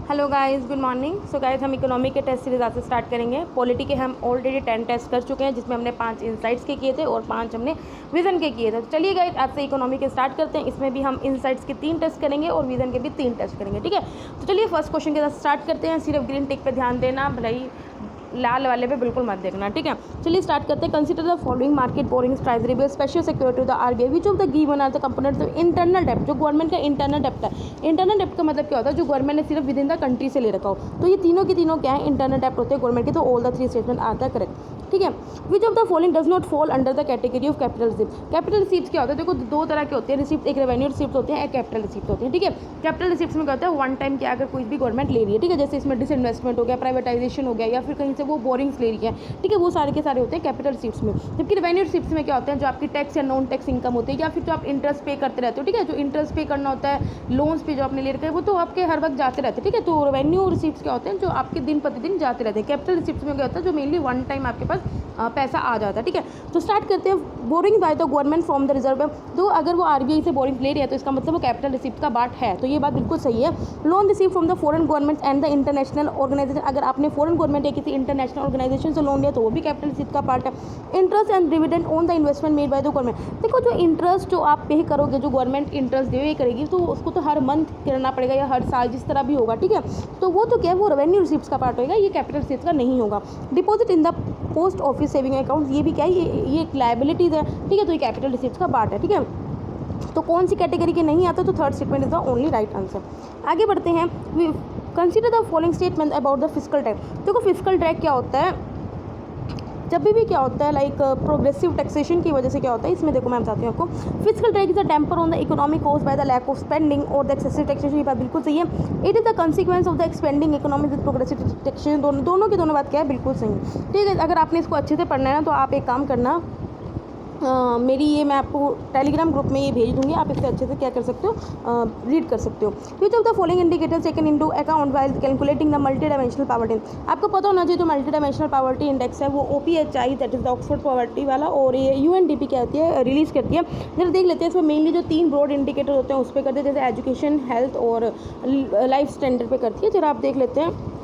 Hello guys, good morning. So guys, हम economy के test series आज से स्टार्ट करेंगे। पॉलिटी के हम ऑलरेडी 10 टेस्ट कर चुके हैं, जिसमें हमने 5 इनसाइट्स के किए थे और 5 हमने विजन के किए थे। तो चलिए गाइस, आज से इकोनॉमी के स्टार्ट करते हैं। इसमें भी हम इनसाइट्स के 3 टेस्ट करेंगे और विजन के भी 3 टेस्ट करेंगे, ठीक है। तो चलिए फर्स्ट क्वेश्चन के साथ स्टार्ट करते हैं। सिर्फ ग्रीन टिक पे ध्यान देना, भलाई लाल वाले पे बिल्कुल मत देखना, ठीक है। चलिए स्टार्ट करते हैं। Consider the following market borrowings treasury special security to the RBI which of the given are the components of internal डेप्ट। जो गवर्नमेंट का इंटरनल डेप्ट है, इंटरनल डेप्ट का मतलब क्या होता है, जो गवर्नमेंट ने सिर्फ विद इन द कंट्री से ले रखा हो। तो ये तीनों के तीनों क्या है, इंटरनल डेप्ट होते हैं गवर्नमेंट के। तो all the 3 statement are the correct, ठीक है। Which of the following does not fall under the category of capital receipt. Capital receipt क्या होता है, देखो 2 तरह के होते हैं रिसिप्ट, एक रेवेन्यू रिसिप्ट होते हैं, एक कैपिटल रिसिप्ट होते हैं, ठीक है। कैपिटल रिसिप्ट में क्या होता है, वन टाइम क्या अगर कोई भी गवर्नमेंट ले रही है, ठीक है, जैसे इसमें डिसइन्वेस्टमेंट हो गया, प्राइवेटाइजेशन हो गया, या फिर कहीं से वो बोरिंग्स ले रही है, ठीक है, वो सारे के सारे होते हैं कैपिटल रिसिप्ट्स में। जबकि रेवेन्यू रिसिप्ट्स में क्या होते हैं, जो आपकी टैक्स या नॉन टैक्स इनकम होती है, या फिर जो आप इंटरेस्ट पे करते रहते हो, ठीक है, जो इंटरेस्ट पे करना होता है लोन्स पे जो आपने ले रखे हैं, वो तो आपके हर वक्त जाते रहते हैं, ठीक है। तो रेवेन्यू रिसिप्ट्स क्या होते हैं, जो आपके दिन प्रतिदिन जाते रहते हैं। कैपिटल रिसिप्ट्स में क्या होता है, जो मेनली वन टाइम आपके पास पैसा आ जाता है, ठीक है। तो स्टार्ट करते हैं। Boring bye the government from the reserve bank. तो अगर वो आरबीआई से बोरिंग ले रही है तो इसका मतलब वो कैपिटल रिसिप्ट का पार्ट है, तो ये बात बिल्कुल सही है। Loan receive from the foreign government and the international organisation. अगर आपने फॉरेन गवर्नमेंट या किसी इंटरनेशनल ऑर्गेनाइजेशन से लोन लिया तो वो भी कैपिटल रिसिप्ट का पार्ट है। Interest and dividend on the investment made by the government. देखो जो इंटरेस्ट जो आप पे करोगे, जो गवर्नमेंट इंटरेस्ट दे करेगी, तो उसको तो हर मंथ करना पड़ेगा या हर साल, जिस तरह भी होगा, ठीक है। तो वो तो क्या है, वो रेवेन्यू रिसिप्ट का पार्ट होगा, ये कैपिटल रिसिप्ट का नहीं होगा। Deposit in the post office saving account, ये भी क्या है, ये एक लायबिलिटीज है, ठीक है। तो ये कैपिटल रिसिप्ट का पार्ट है, ठीक है। तो कौन सी कैटेगरी के नहीं आता, तो third statement is the only right answer. आगे बढ़ते हैं। Consider the following statement about the fiscal tax. देखो फिस्कल टैक्स क्या होता है, जब भी क्या होता है लाइक प्रोग्रेसिव टैक्सेशन की वजह से क्या होता है, इसमें देखो मैं बताती हूँ आपको। Fiscal tax is a temper on the economic cause by the lack of spending और द एक्सेसिव टैक्सेशन। ये बात बिल्कुल सही है। It is the consequence of the expending economy with progressive taxation. दोनों की दोनों बात क्या है, बिल्कुल सही है, ठीक है। अगर आपने इसको अच्छे से पढ़ना है ना, तो आप एक काम करना, मेरी ये मैं आपको टेलीग्राम ग्रुप में ये भेज दूंगी, आप इससे अच्छे से क्या कर सकते हो, रीड कर सकते हो। Which of the following indicators taken into account while calculating the multi dimensional poverty. आपको पता होना चाहिए जो मल्टी डायमेंशनल पॉवर्टी इंडेक्स है, वो OPHI that is the Oxford poverty वाला, और ये UNDP क्या होती है, रिलीज़ करती है। जरा देख लेते हैं इसमें मेनली जो 3 ब्रॉड इंडिकेटर होते हैं उस पर करते हैं, जैसे एजुकेशन, हेल्थ और लाइफ स्टैंडर्ड पे करती है। जरा आप देख लेते हैं।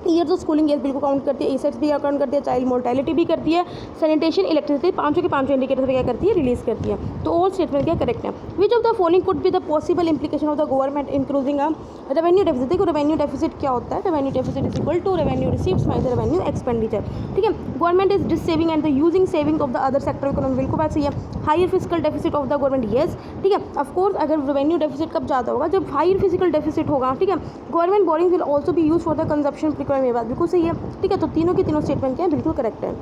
ईयर्स ऑफ स्कूलिंग ईयर्स बिल्कुल काउंट करती है, ESETs भी काउंट करती है, चाइल्ड मोर्टेलिटी भी करती है, सैनिटेशन, इलेक्ट्रिसिटी, पाँचों के पाँचों इंडिकेटर क्या करती है, रिलीज करती है। तो ऑल स्टेटमेंट क्या करेक्ट है। Which of the following could be the possible implication of the government including a revenue deficit. देखो रेवेन्यू डेफिसिट क्या होता है, revenue deficit is equal to revenue receives minus revenue expenditure, ठीक है। Government is dissaving and the using saving of the other sector economy, बिल्कुल बात सही है। Higher physical deficit of the government, yes, ठीक है। ऑफकोर्स अगर रेवेन्यू डेफिसिट कब ज़्यादा होगा, जब हायर फिजिकल डेफिसिट होगा, ठीक है। Government borrowing will also be use for the consumption requirement, ये बात बिल्कुल सही है, ठीक है। तो तीनों के तीनों स्टेटमेंट क्या है, बिल्कुल करेक्ट है।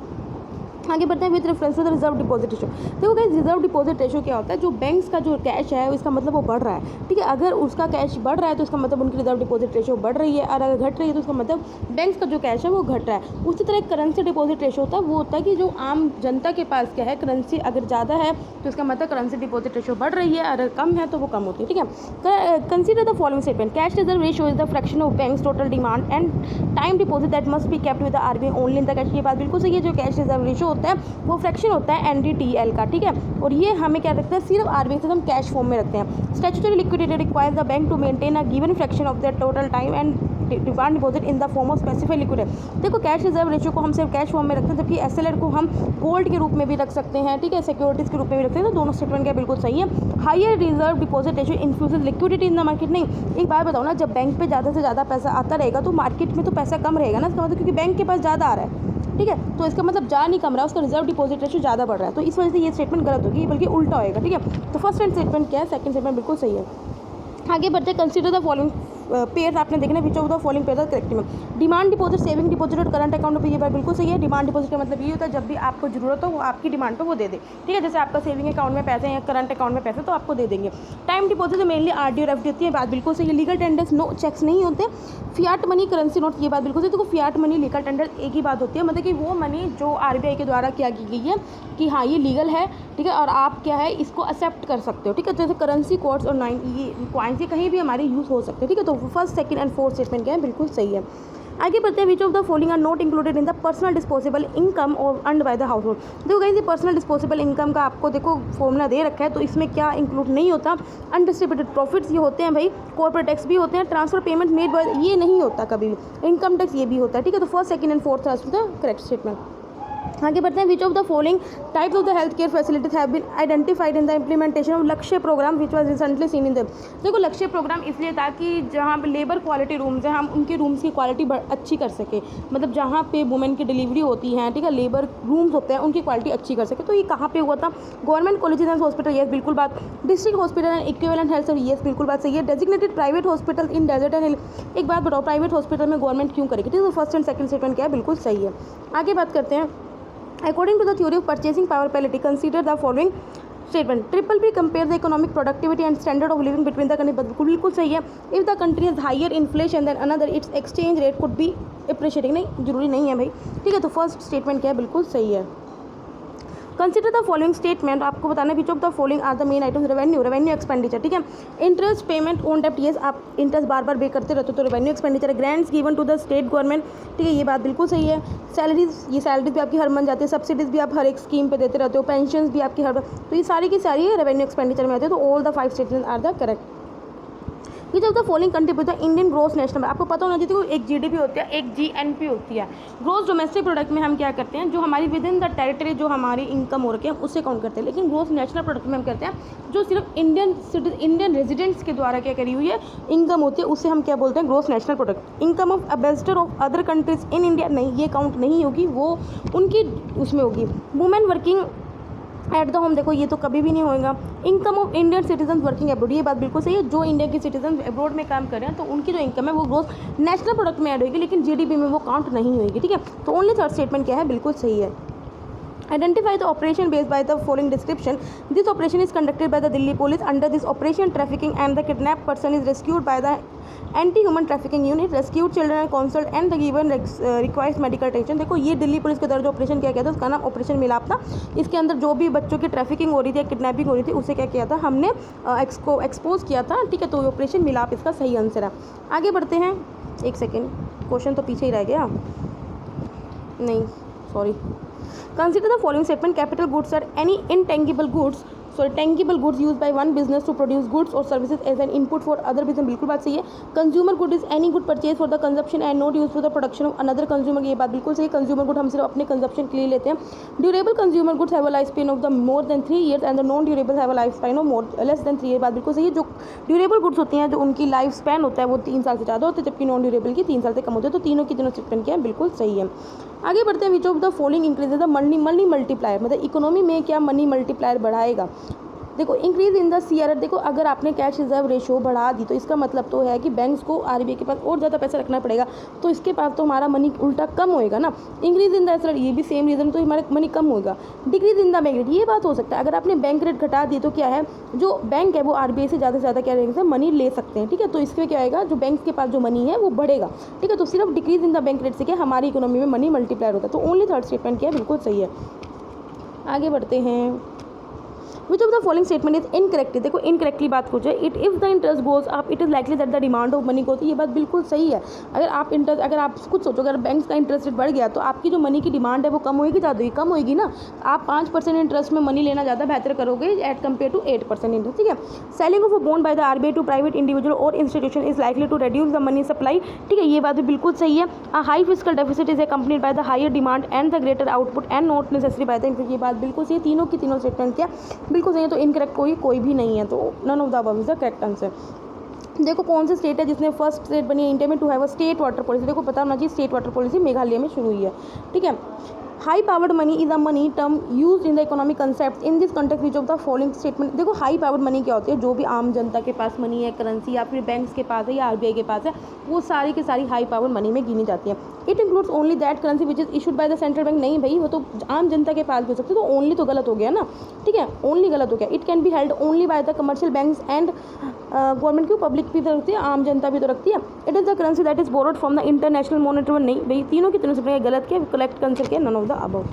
आगे बढ़ते हैं। With reference to the reserve deposit ratio. देखो गाइस, रिजर्व डिपॉजिट रेशो क्या होता है, जो बैंक्स का जो कैश है इसका मतलब वो बढ़ रहा है, ठीक है। अगर उसका कैश बढ़ रहा है तो इसका मतलब उनकी रिजर्व डिपॉजिट रेशो बढ़ रही है, और अगर घट रही है तो उसका मतलब बैंक्स का जो कैश है वो घट रहा है। उसी तरह करेंसी डिपॉजिट रेशो होता है, वो होता है कि जो आम जनता के पास क्या है, करेंसी अगर ज़्यादा है तो इसका मतलब करेंसी डिपॉजिट रेशो बढ़ रही है, अगर कम है तो वो कम होती है, ठीक है। Consider the following statement. Cash reserve ratio is the fraction of banks total demand and time deposit that must be kept with the RBI only in the cash. ये बात बिल्कुल सही है। जो कैश रिजर्व रेशो होता है वो fraction होता है NDTL का, ठीक है। और ये हमें क्या रखते हैं, सिर्फ आरबीआई से हम कैश फॉर्म में रखते हैं। Statutory liquidity requires the bank to maintain a given fraction of the total time and demand deposit in the form of specified liquidity. देखो कैश रिजर्व रेशो को हम सिर्फ कैश फॉर्म में रखते हैं, जबकि SLR को हम गोल्ड के रूप में भी रख सकते हैं, ठीक है, सिक्योरिटीज के रूप में भी रखते हैं। तो दोनों स्टेटमेंट क्या बिल्कुल सही है। Higher reserve deposit ratio infuses liquidity in the market. नहीं, एक बात बताओ ना, जब बैंक पे ज़्यादा से ज़्यादा पैसा आता रहेगा तो मार्केट में तो पैसा कम रहेगा ना, इसका मतलब क्योंकि बैंक के पास ज़्यादा आ रहा है, ठीक है। तो इसका मतलब जा नहीं कम रहा, उसका रिजर्व डिपॉजिट रेशो ज़्यादा बढ़ रहा है, तो इस वजह से ये स्टेटमेंट गलत होगी, बल्कि उल्टा होएगा, ठीक है। तो फर्स्ट स्टेटमेंट क्या है, सेकंड स्टेटमेंट बिल्कुल सही है। आगे बढ़ते, कंसीडर द फॉलोइंग पेयर। आपने देखना विच of the following pair correct में। डिमांड डिपॉजिट, सेविंग डिपॉजिट और करंट अकाउंट पे ये बात बिल्कुल सही है। डिमांड डिपॉजिट का मतलब ये होता है जब भी आपको जरूरत हो वो आपकी डिमांड पे वो दे दे, ठीक है। जैसे आपका सेविंग अकाउंट में पैसे हैं या करंट अकाउंट में पैसे तो आपको दे देंगे। टाइम डिपॉजिट तो मेनली RD और FD होती है, बात बिल्कुल सही है। लीगल टेंडर्स नो चेक्स नहीं होते। फियाट मनी करेंसी नोट, ये बात बिल्कुल सही। तो फियाट मनी लीगल टेंडर एक ही बात होती है, मतलब कि वो मनी जो RBI के द्वारा क्या की गई है कि हाँ ये लीगल है, ठीक है, और आप क्या है इसको एक्सेप्ट कर सकते हो, ठीक है। तो जैसे करेंसी कोड्स और 9 ये कॉइन्स ये कहीं भी हमारे यूज़ हो सकते हैं, ठीक है। तो first second and fourth statement क्या है, बिल्कुल सही है। आगे बढ़ते हैं, which of the following are not included in the personal disposable income or earned by the household. देखो गाइस, ये पर्सनल डिस्पोजेबल इनकम का आपको देखो फॉर्मूला दे रखा है, तो इसमें क्या इंक्लूड नहीं होता, अनडिस्ट्रीब्यूटेड प्रॉफिट्स ये होते हैं भाई, कॉर्पोरेट टैक्स भी होते हैं, ट्रांसफर पेमेंट मेड बाय ये नहीं होता कभी भी, इनकम टैक्स ये भी होता है, ठीक है। तो first, second and fourth answer the correct statement. आगे बढ़ते हैं, which of the following types of the health care facilities have been identified in the implementation of Lakshya program which was recently seen in the. देखो Lakshya programme इसलिए था कि जहाँ पे labour quality rooms हैं, हम उनके रूम्स की क्वालिटी अच्छी कर सके, मतलब जहाँ पे वुमेन की डिलीवरी होती है, ठीक है, लेबर रूम्स होते हैं, उनकी क्वालिटी अच्छी कर सके। तो ये कहाँ पे हुआ था, government colleges and hospital, yes बिल्कुल बात, district hospital and equivalent health service, yes बिल्कुल बात सही है, designated private hospital in desert and hill. एक बात बताओ, प्राइवेट हॉस्पिटल में गवर्नमेंट क्यों करेगी, ठीक है। फर्स्ट एंड सेकंड स्टेटमेंट क्या है, बिल्कुल सही है। आगे बात करते हैं, according to the theory of purchasing power parity, consider the following statement. Triple B compare the economic productivity and standard of living between the countries. बिल्कुल सही है। If the country has higher inflation than another, its exchange rate could be appreciating। नहीं, जरूरी नहीं है भाई, ठीक है। तो फर्स्ट स्टेटमेंट क्या है, बिल्कुल सही है। कंसिडर द फॉलोइंग स्टेटमेंट, आपको बताना है which of the following are the main items, revenue expenditure, ठीक है। इंटरेस्ट पेमेंट ऑन डेप्ट, यस आप इंटरेस्ट बार बार पे करते रहते हो तो रेवेन्यू एक्सपेंडिचर है। Grants given to the state government, ठीक है, ये बात बिल्कुल सही है। सैलरीज, ये सैलरीज भी आपकी हर मंथ जाती है, सब्सिडीज भी आप हर एक स्कीम पे देते रहते हो, पेंशन भी आपकी हर, तो ये सारी की सारी रेवेन्यू एक्सपेंडिचर में आती है। तो all the 5 statement are the correct. Which of the following contribute the Indian gross national, आपको पता होना चाहिए, एक जीडीपी होती है, एक जीएनपी होती है। ग्रोस डोमेस्टिक प्रोडक्ट में हम क्या करते हैं, जो हमारी विद इन द टेरिटरी जो हमारी इनकम हो रखी है उससे काउंट करते हैं, लेकिन ग्रोस नेशनल प्रोडक्ट में हम करते हैं जो सिर्फ इंडियन रेजिडेंट्स के द्वारा क्या करी हुई है इनकम होती है, उससे हम क्या बोलते हैं, gross national product. Income of ambassador of other countries in India, नहीं ये काउंट नहीं होगी, वो उनकी उसमें होगी। Women working at the home, देखो ये तो कभी भी नहीं होएगा। Income of Indian citizen working abroad, ये बात बिल्कुल सही है, जो इंडिया के सिटीजन अब्रोड में काम कर रहे हैं तो उनकी जो इनकम है वो ग्रोस नेशनल प्रोडक्ट में ऐड होगी, लेकिन जीडीपी में वो काउंट नहीं होगी, ठीक है। तो ओनली थर्ड स्टेटमेंट क्या है, बिल्कुल सही है। Identify the operation based by the following description. This operation is conducted by the Delhi police. Under this operation, trafficking and the kidnapped person is rescued by the anti-human trafficking unit. Rescued children are counseled and the given requires medical attention. देखो ये Delhi police के द्वारा जो operation किया गया था उसका नाम ऑपरेशन मिलाप था। इसके अंदर जो भी बच्चों की ट्रैफिकिंग हो रही थी, किडनैपिंग हो रही थी, उसे क्या किया था हमने एक्सपोज किया था, ठीक है। तो ऑपरेशन मिलाप इसका सही आंसर है। आगे बढ़ते हैं, एक सेकेंड, क्वेश्चन तो पीछे ही रह गया, नहीं sorry. Consider the following statement. Capital goods are any tangible goods used by one business to produce goods or services as an input for other business, बिल्कुल बात सही है। Consumer good is any good purchased for the consumption and not used for the production of another consumer, ये बात बिल्कुल सही है। Consumer good हम सिर्फ अपने consumption के लिए लेते हैं। Durable consumer goods have a lifespan of the more than 3 years and the non durable have a lifespan of less than 3 years, बात बिल्कुल सही है। जो ड्यूरेबल गुड्स होती हैं, जो उनकी लाइफ स्पैन होता है वो 3 साल से ज़्यादा होता है, जबकि नॉन ड्यूरेबल की 3 साल से कम होती है। तो तीनों की तीनों स्टेटमेंट क्या है, बिल्कुल सही है। आगे बढ़ते हैं, which of the following increase the money multiplier, मतलब इकोनॉमी में क्या मनी मल्टीप्लायर बढ़ाएगा। देखो इंक्रीज इन द सीआरआर, देखो अगर आपने कैश रिजर्व रेशो बढ़ा दी तो इसका मतलब तो है कि बैंक्स को आरबीआई के पास और ज़्यादा पैसा रखना पड़ेगा, तो इसके पास तो हमारा मनी उल्टा कम होएगा ना। इंक्रीज इन द एसआर, ये भी सेम रीज़न, तो हमारा मनी कम होगा। Decrease in the bank rate, ये बात हो सकता है, अगर आपने बैंक रेट घटा दी तो क्या है, जो बैंक है वो आरबीआई से ज़्यादा क्या रहेंगे, मनी ले सकते हैं, ठीक है। तो इसमें क्या आएगा, जो बैंक के पास जो मनी है वो बढ़ेगा, ठीक है। तो सिर्फ decrease in the bank rate से क्या हमारी इकोनॉमी में मनी मल्टीप्लायर होता है। तो ओनली थर्ड स्टेटमेंट क्या है, बिल्कुल सही है। आगे बढ़ते हैं, which of the following statement is incorrect, देखो इनकरेक्टली बात हो जाए, it if the interest goes up it is likely that the demand of money goes, ये बात बिल्कुल सही है। अगर आप कुछ सोचो, अगर बैंक का इंटरेस्ट रेट बढ़ गया तो आपकी जो मनी की डिमांड है वो कम होगी, ज़्यादा होगी, कम होगी ना। आप 5% इंटरेस्ट में मनी लेना ज़्यादा बेहतर करोगे एट कम्पेयर टू 8% इंटरेस्ट, ठीक है। Selling of a bond by the RBI to private individual or institution is likely to reduce the money supply, ठीक है, ये बात भी बिल्कुल सही है। A high fiscal deficit is accompanied by the higher demand and the greater output and not necessary by the input, ये बात बिल्कुल सही है। तीनों की तीनों स्टेटमेंट क्या बिल्कुल सही है। तो इनकरेक्ट कोई भी नहीं है, तो none of the above is the correct answer. देखो कौन सा स्टेट है जिसने फर्स्ट स्टेट बनी है इंडिया में to have a state water policy, देखो पता होना चाहिए, स्टेट वाटर पॉलिसी मेघालय में शुरू हुई है, ठीक है। High powered money is a money term use in the economic concept in this context which of the following statement, देखो हाई पावर्ड मनी क्या होती है, जो भी आम जनता के पास मनी है, करेंसी या फिर बैंक्स के पास है या आरबीआई के पास है, वो सारी की सारी हाई पावर्ड मनी में गिनी जाती है। It includes only that currency which is issued by the central bank, नहीं भाई वो तो आम जनता के पास भी हो सकते, तो ओनली तो गलत हो गया ना, ठीक है, ओनली गलत हो गया। It can be held only by the commercial banks and government, क्यों पब्लिक भी तो रखती है, आम जनता भी तो रखती है। It is the currency that is borrowed from the international monetary, नहीं भाई तीनों की तीनों से गलत के, कलेक्ट करेंसी के, none of the above.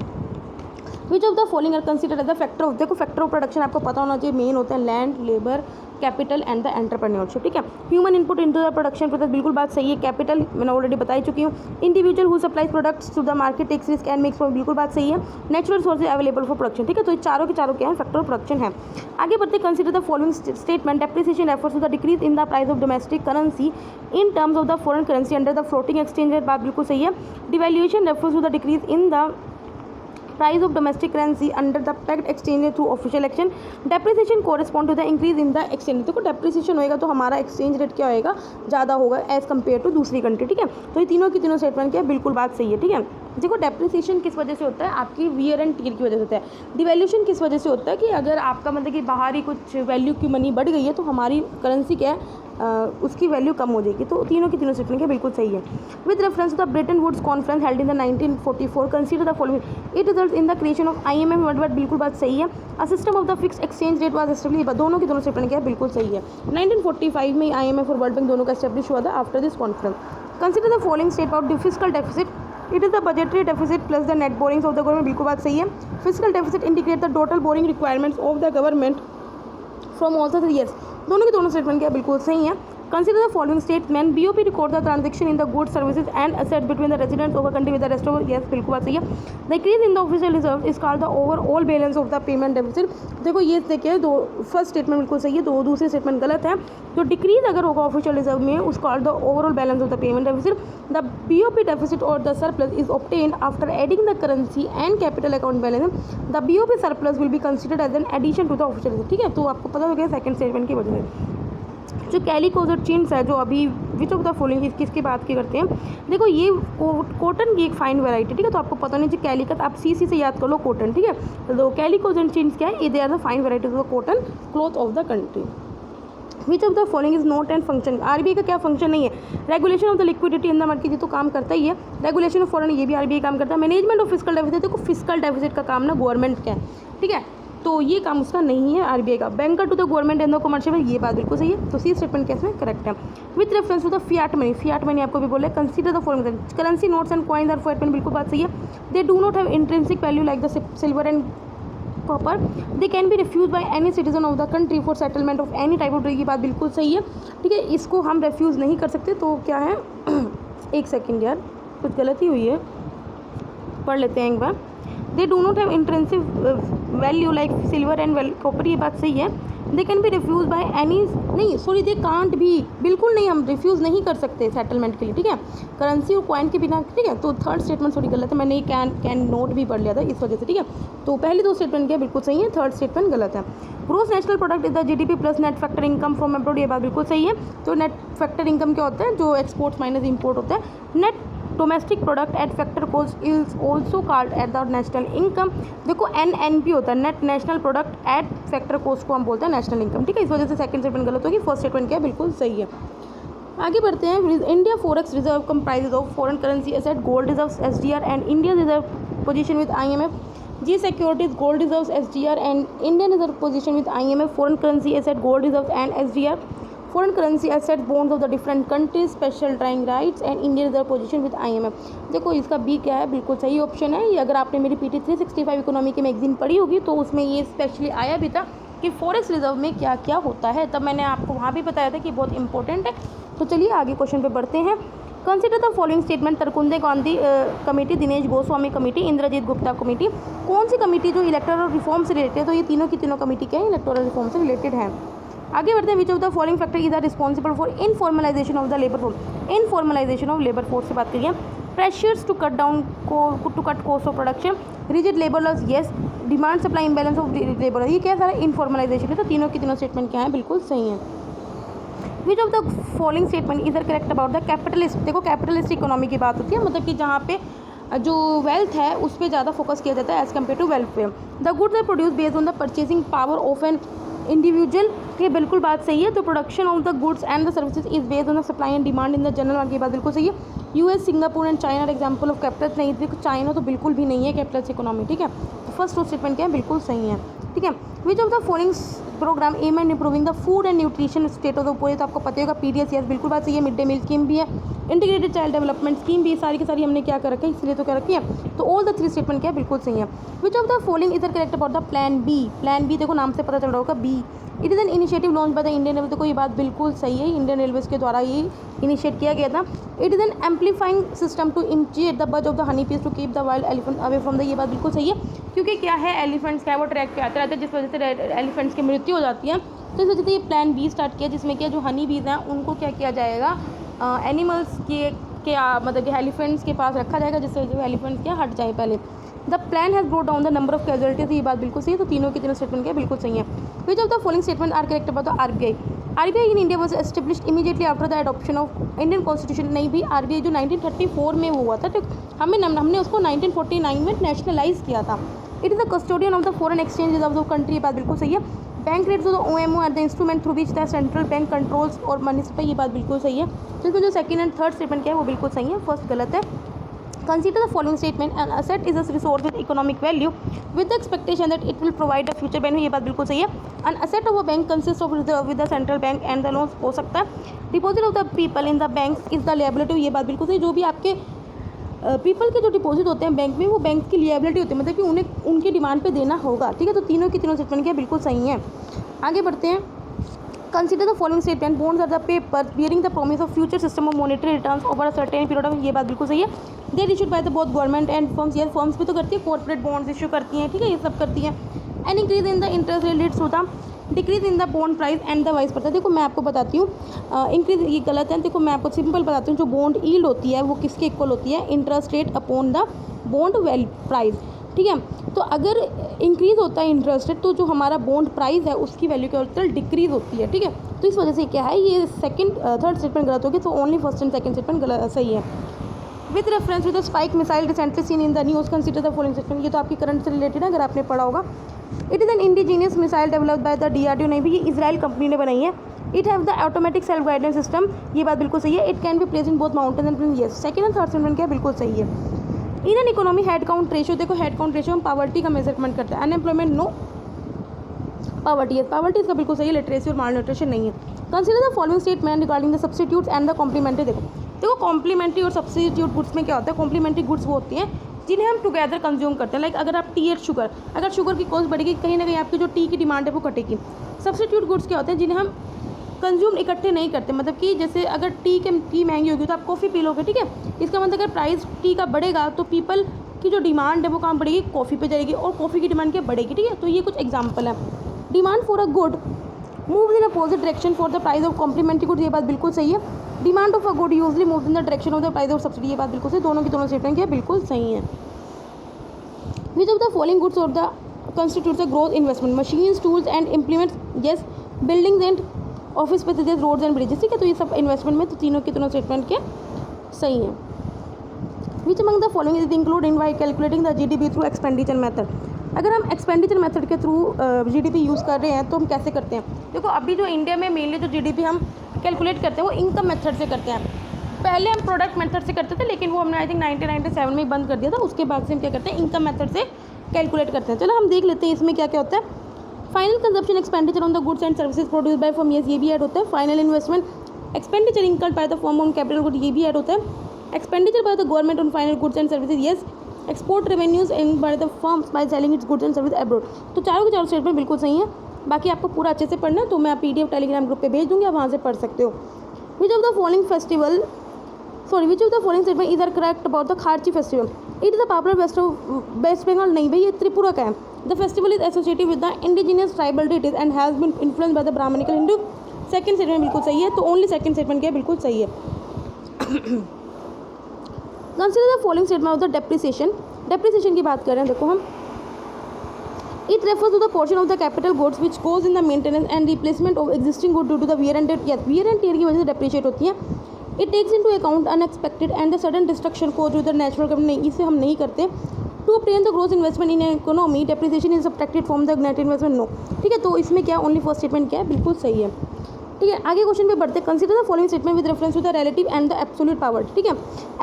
Which of the following are considered as the factor of, देखो फैक्टर ऑफ प्रोडक्शन आपको पता होना चाहिए, मेन होते हैं land, labour, capital and the entrepreneurship, ठीक है। Human input into the production process, बिल्कुल बात सही है, कैपिटल मैंने ऑलरेडी बता ही चुकी हूँ। Individual who supplies products to the market takes risk and makes, बिल्कुल बात सही है। Natural sources available for production, ठीक है। तो ये चारों के चारों क्या है, फैक्टर ऑफ प्रोडक्शन है। आगे बढ़ते, consider the following statement, depreciation refers to the decrease in the price of domestic currency in terms of the foreign currency under the floating exchange rate, बात बिल्कुल सही है। Devaluation refers to the decrease in the price of domestic currency under the pegged exchange rate through official action. Depreciation correspond to the increase in the exchange, देखो depreciation होएगा तो हमारा exchange rate क्या होएगा, ज़्यादा होगा एज कम्पेयर टू दूसरी country, ठीक है। तो ये तीनों की तीनों स्टेटमेंट क्या है, बिल्कुल बात सही है, ठीक है। देखो डेप्रिसिएशन किस वजह से होता है, आपकी वियर एंड टीयर की वजह से होता है। डिवैल्यूएशन किस वजह से होता है कि अगर आपका मतलब कि बाहर ही कुछ वैल्यू की मनी बढ़ गई है तो हमारी करेंसी क्या है, उसकी वैल्यू कम हो जाएगी। तो तीनों की तीनों स्टेटमेंट क्या बिल्कुल सही है। With reference to the Bretton Woods conference held in the 1944, consider the following, it result in the creation of IMF world wide, बिल्कुल बात सही है। A system of the fix exchange rate was establish, दोनों की दोनों statement क्या है बिल्कुल सही है। 1945 में IMF और वर्ल्ड बैंक दोनों का एस्टेब्लिश हुआ था after this conference. Consider the following state of fiscal deficit, it is the budgetary deficit plus the net borings of the government, बिल्कुल बात सही है। Fiscal deficit indicate the total boring requirements of the government from all the years, दोनों की दोनों statement क्या बिल्कुल सही है। Consider the following statement, BOP record the transaction in the goods, services and assets between the residents of a country with the rest of, yes बिल्कुल बात सही है। The increase in the official reserve is called the overall balance of the payment deficit, देखो ये देखिए, दो first statement बिल्कुल सही है, दो दूसरी स्टेटमेंट गलत है। तो डिक्रीज अगर होगा ऑफिशियल रिजर्व में, उस called the overall balance of the payment deficit. The BOP deficit or the surplus is obtained after adding the currency and capital account balance. The BOP surplus will be considered as an addition to the official reserve, ठीक है। तो आपको पता हो गया second statement की वजह से। जो कैलिकोजर चीन्स है, जो अभी विच ऑफ द फॉलोइंग किसकी बात की करते हैं, देखो ये कॉटन की एक फाइन वैरायटी, ठीक है। तो आपको पता नहीं चाहिए कैलिकट, आप सी से याद कर लो कॉटन, ठीक है। तो कैलिकोजर चीन्स क्या है, they are the fine varieties of cotton cloth of the country. Which of the following is not and function, RBI का क्या फंक्शन नहीं है, regulation of the liquidity in the market, ये तो काम करता ही है। रेगुलेशन ऑफ फॉरेन, ये भी RBI काम करता है। मैनेजमेंट ऑफ फिस्कल डेफिसिट, देखो फिस्कल डेफिसिट का काम ना गवर्नमेंट का है, ठीक है। तो ये काम उसका नहीं है RBI का। Banker to the government and the commercial, ये बात बिल्कुल सही है। तो सी स्टेटमेंट कैसे करेक्ट है। With reference to the fiat money, fiat money आपको भी बोले, consider the following, currency notes and coin are fiat money, बिल्कुल बात सही है। They do not have intrinsic value like the silver and copper, they can be refuse by any citizen of the country for settlement of any type of trade, की बात बिल्कुल सही है, ठीक है। इसको हम रिफ्यूज़ नहीं कर सकते। तो क्या है एक सेकेंड यार, कुछ गलती हुई है, पढ़ लेते हैं एक बार। They do not have intrinsic value like silver and copper, ये बात सही है। They can be refuse by any, नहीं सॉरी, दे कांट भी, बिल्कुल नहीं, हम रिफ्यूज़ नहीं कर सकते सेटलमेंट के लिए, ठीक है, करेंसी और कॉइन के बिना, ठीक है। तो थर्ड स्टेटमेंट थोड़ी गलत है, मैंने कैन नोट भी पढ़ लिया था इस वजह से, ठीक है। तो पहले दो स्टेटमेंट क्या बिल्कुल सही है, थर्ड स्टेटमेंट गलत है। Gross national product is the GDP plus net factor income from abroad, ये बात बिल्कुल सही है। तो नेट फैक्टर इनकम क्या होता है, जो एक्सपोर्ट्स माइनस इम्पोर्ट होता है। Net domestic product eight factor cost is also called at the national income, देखो NNP होता है, net national product at factor cost को हम बोलते हैं नेशनल इनकम, ठीक है। इस वजह से सेकंड स्टेटमेंट गलत होगी, फर्स्ट स्टेटमेंट क्या बिल्कुल सही है। आगे बढ़ते हैं। India forex reserve comprises of foreign currency asset, gold reserve SDR and India reserve position with IMF, G securities gold reserve SDR and Indian reserve position with IMF, foreign currency asset gold reserve and SDR, foreign currency asset bonds of the different countries, special drawing rights and Indian reserve position with IMF। देखो इसका B क्या है, बिल्कुल सही option है। ये अगर आपने मेरी PT 365 इकोनॉमी की मैगजीन पढ़ी होगी तो उसमें ये स्पेशली आया भी था कि फॉरेक्स रिजर्व में क्या क्या होता है, तब मैंने आपको वहाँ भी बताया था कि बहुत इंपॉर्टेंट है। तो चलिए आगे क्वेश्चन पे बढ़ते हैं। Consider the following statement, Tarkunde Gandhi committee, Dinesh Goswami committee, Indrajit Gupta committee, कौन सी कमेटी जो इलेक्टोरल रिफॉर्म से रिलेटेड है, तो ये तीनों की तीनों कमेटी क्या है, इलेक्टोरल रिफॉर्म से रिलेटेड है। आगे बढ़ते हैं। Which of the following factor is are responsible for informalisation of the labour force, informalisation of labour force से बात करिए। Pressures to cut down to cut cost of production, rigid labour laws, yes, demand supply imbalance of labour, ये क्या सारा informalisation है। तो तीनों की तीनों स्टेटमेंट क्या है, बिल्कुल सही है। Which of the following statement is are correct about the capitalist, देखो कैपिटलिस्ट इकोनॉमी की बात होती है, मतलब कि जहाँ पे जो वेल्थ है उस पर ज़्यादा फोकस किया जाता है as compare to welfare. The goods are produce based on the purchasing power of an individual, ये बिल्कुल बात सही है। तो production of the goods and the services is based on the supply and demand in the general market, की बात बिल्कुल सही है। US, Singapore and China are example of capital, नहीं देखो चाइना तो बिल्कुल भी नहीं है कैपिटल इकोनॉमी, ठीक है। तो फर्स्ट स्टेटमेंट क्या है, बिल्कुल सही है, ठीक है। Which of the following program aim and improving the food and nutrition state of the poor, तो आपको पता होगा PDS, यस बिल्कुल बात सही है। मिड डे मील स्कीम भी है, इंटीग्रेटेड चाइल्ड डेवलपमेंट स्कीम भी सारी की सारी हमने क्या कर रखी है, इसलिए तो कर रखी है। तो ऑल द 3 स्टेटमेंट क्या है, बिल्कुल सही है। Which of the following is correct about the plan B. Plan B देखो नाम से पता चल रहा होगा B. It is an initiative launch by the Indian railway. देखो ये बात बिल्कुल सही है, इंडियन रेलवेज के द्वारा ये इनिशिएट किया गया था। It is an amplifying system to imitate the buzz of the honey bees to keep the wild elephant away from the. ये बात बिल्कुल सही है, क्योंकि क्या है एलिफेंट्स क्या है वो ट्रैक पे आते रहते हैं, जिस वजह से एलिफेंट्स की मृत्यु हो जाती है। तो इस वजह से ये प्लान बी स्टार्ट किया, जिसमें क्या जो हनी बीज हैं उनको क्या किया जाएगा, एनिमल्स के मतलब कि एलिफेंट्स के पास रखा जाएगा, जिससे जो एलिफेंट्स क्या हट जाए पहले। The plan has brought down the number of casualties. ये बात बिल्कुल सही है। तो तीनों के तीनों स्टेटमेंट क्या बिल्कुल सही है। Which of the following statement are correct about the RBI. RBI in India was established immediately after the adoption of Indian constitution. नहीं भी आरबीआई जो 1934 में हुआ था, तो हमने उसको 1949 में नेशनलाइज किया था। It is the custodian of the foreign exchange reserve of country. ये बात बिल्कुल सही है। Bank rates of OMO are the instrument through which the central bank controls और मनी सप्लाई। ये बात बिल्कुल सही है। तो इसमें जो सेकंड एंड थर्ड स्टेटमेंट क्या है वो बिल्कुल सही है, फर्स्ट गलत है। Consider the following statement: an asset is a resource with economic value, with the expectation that it will provide a future benefit. ये बात बिल्कुल सही है। An asset of a bank consists of reserve with the central bank and the loans हो सकता है। Deposit of the people in the banks is the liability। ये बात बिल्कुल सही। जो भी आपके पीपल के जो डिपॉजिट होते हैं बैंक में, वो बैंक की लिएबिलिटी होती है, मतलब कि उन्हें उनकी डिमांड पे देना होगा। ठीक है, तो तीनों की तीनों स्टेटमेंट क्या बिल्कुल सही हैं। आगे बढ़ते हैं। Consider the following statement: bonds are the paper bearing the promise of future system of monetary returns over a certain period of। ये बात बिल्कुल सही है। They are issued by the both government and firms। ये firms भी तो करती है, कॉर्पोरेट बॉन्ड्स इशू करती हैं। ठीक है, ये सब करती हैं। An increase in the interest rate leads to the decrease in the bond price and the vice versa। देखो मैं आपको बताती हूँ, इंक्रीज ये गलत है। देखो मैं आपको सिंपल बताती हूँ, जो बॉन्ड यील्ड होती है वो किसके इक्वल होती है, interest rate upon the bond value price. ठीक है, तो अगर इंक्रीज होता है इंटरेस्ट रेट, तो जो हमारा बॉन्ड प्राइस है उसकी वैल्यू क्या होती है, डिक्रीज होती है। ठीक है, तो इस वजह से क्या है, ये थर्ड स्टेटमेंट गलत होगी। तो only first and second statement गलत सही है। With reference with the spike missile recently seen in the news, consider the following statement. ये तो आपकी करंट से रिलेटेड है, अगर आपने पढ़ा होगा। It is an indigenous missile developed by the DRDO। नहीं भी, ये इजराइल कंपनी ने बनाई है। It have the automatic self guidance system. ये बात बिल्कुल सही है। It can be place in both mountain and plain. Yes, second and third statement क्या बिल्कुल सही है। In an economy head count ratio. देखो हेड काउंट रेशियो हम पावर्टी का मेजरमेंट करते हैं। अनएम्प्लॉयमेंट नो, पावर्टी है। पावर्टी इसका बिल्कुल सही है, लिटरेसी और माल न्यूट्रिशन नहीं है। Consider the following statement regarding the substitutes and the complementary. देखो कॉम्प्लीमेंट्री और सब्स्टिट्यूट गुड्स में क्या होता है, कॉम्प्लीमेंट्री गुड्स वो होती हैं जिन्हें हम टुगेदर कंज्यूम करते हैं। लाइक अगर आप टी एड शुगर, अगर शुगर की कॉस्ट बढ़ेगी, कहीं ना कहीं आपकी जो टी की डिमांड है वो घटेगी। सब्स्टिट्यूट गुड्स क्या होते हैं, जिन्हें हम कंज्यूम इकट्ठे नहीं करते, मतलब कि जैसे अगर टी महंगी होगी तो आप कॉफ़ी पी लोगे। ठीक है, इसका मतलब अगर प्राइस टी का बढ़ेगा तो पीपल की जो डिमांड है वो कहाँ बढ़ेगी, कॉफ़ी पे जाएगी, और कॉफ़ी की डिमांड क्या बढ़ेगी। ठीक है, तो ये कुछ एग्जांपल है। Demand for a good moves in opposite direction for the price of complementary good. ये बात बिल्कुल सही है। Demand of a good usually moves in the direction of the price of subsidy. ये बात बिल्कुल सही। दोनों की दोनों स्टेटमेंट क्या बिल्कुल सही है। Which of the following goods of the constitutes a growth investment, machines tools and implements. Yes, buildings and office spaces roads and bridges. ठीक है, तो ये सब इन्वेस्टमेंट में, तो तीनों की तीनों स्टेटमेंट क्या सही है। Which among the following is include in why calculating the GDP through expenditure method. अगर हम एक्सपेंडिचर मेथड के थ्रू GDP यूज़ कर रहे हैं तो हम कैसे करते हैं। देखो अभी जो इंडिया में मेनली जो GDP हम कैलकुलेट करते हैं वो इनकम मेथड से करते हैं। पहले हम प्रोडक्ट मेथड से करते थे, लेकिन वो हमने आई थिंक 1997 में ही बंद कर दिया था। उसके बाद से हम क्या करते हैं, इनकम मेथड से कैलकुलेट करते हैं। चलो हम देख लेते हैं इसमें क्या क्या होता है। Final consumption expenditure on the goods and services produce by firm. ये भी ऐड होता है। Final investment expenditure incurred by the firm on capital good. ये भी ऐड होता है। Expenditure by the government on final goods and services. Yes, export revenues in by the firms by selling it's goods and service abroad. तो चारों के चारों statement बिल्कुल सही है। बाकी आपको पूरा अच्छे से पढ़ना है तो मैं PDF टेलीग्राम ग्रुप पे भेज दूँगी, आप वहाँ से पढ़ सकते हो। Which of the following statement is are correct about the Kharchi festival. It is the popular West Bengal. नहीं भाई, ये त्रिपुरा का है। The festival is associated with the indigenous tribal deities and has been influenced by the Brahmanical Hindu. Second statement बिल्कुल सही है। तो only second statement क्या बिल्कुल सही है। Consider the following statement of the depreciation. Depreciation की बात कर रहे हैं। देखो हम, it refers to the portion of the capital goods which goes in the maintenance and replacement of existing good due to the wear and tear. Yes, wear and tear की वजह से डेप्रिशिएट होती है। It takes into account unexpected and the sudden destruction को through the natural capital. नहीं, इसे हम नहीं करते। To obtain the gross investment in an economy, depreciation is subtracted from the net investment. No, ठीक है, तो इसमें क्या ओनली फर्स्ट स्टेटमेंट क्या है बिल्कुल सही है। ठीक है, आगे क्वेश्चन पे बढ़ते हैं। Consider the following statement with reference to the relative and the absolute poverty. ठीक है,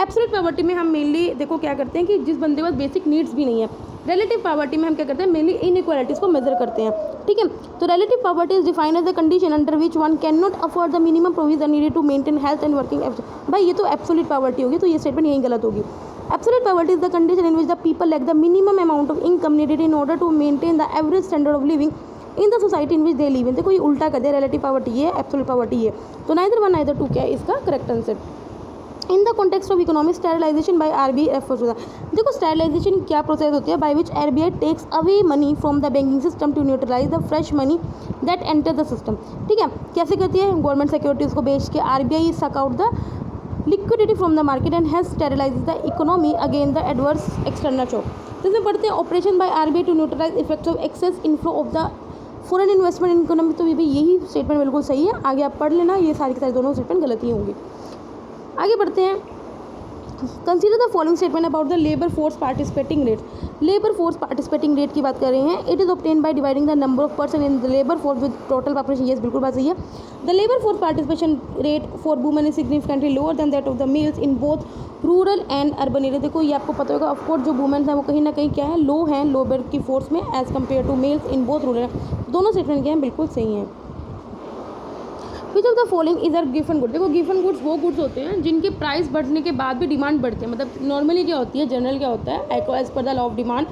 एब्सोल्यूट पॉवर्टी में हम मेनली देखो क्या करते हैं कि जिस बंदे के पास बेसिक नीड्स भी नहीं है। रिलेटिव पॉवर्टी में हम क्या करते हैं, मेनली इनइक्वालिटीज़ को मेजर करते हैं। ठीक है। तो relative poverty is defined as the condition under which one can not afford the minimum provision needed to maintain health and working. भाई ये तो एब्सोल्यूट पॉवर्टी होगी, तो ये स्टेटमेंट यही गलत होगी। Absolute poverty is the condition in which the people lack the minimum amount of income needed in order to maintain the average standard of living in the society in which they live in. देखो ये उल्टा कर दिया, relative poverty ये है, absolute poverty ये, तो neither one neither to क्या है इसका correct answer. In the context of economic sterilization by RBI refers to the, देखो स्टेरिलाइजेशन क्या प्रोसेस होती है, by which RBI takes away money from the banking system to neutralize the fresh money that enter the system. ठीक है, कैसे करती है, government securities को बेच के RBI suck out the liquidity from the market and has sterilize the economy against the adverse external shock. जिसमें पढ़ते हैं operation by RBI to neutralize effects of excess inflow of the foreign investment in economy. तो ये भी यही statement बिल्कुल सही है, आगे आप पढ़ लेना, ये सारी के सारे दोनों स्टेटमेंट गलत ही होंगे। आगे बढ़ते हैं, consider the following statement about the labour force participating rate. Labour force participating rate की बात कर रहे हैं। It is obtain by dividing the number of person in the labour force with total population. Yes बिल्कुल बात सही है। The labour force participation rate for women is significantly lower than that of the mails in both rural and urban area. देखो ये आपको पता होगा, of course जो वुमेन्स हैं वो कहीं ना कहीं क्या है, लो हैं लेबर की फोर्स में as compare to males in both rural. दोनों स्टेटमेंट क्या हैं, बिल्कुल सही हैं। Which of the following is are गिवन गुड। देखो गिवन गुड्स वो गुड्स होते हैं जिनके प्राइस बढ़ने के बाद भी डिमांड बढ़ती है। मतलब नॉर्मली क्या होती है, जनरल क्या होता है, as per the law of demand,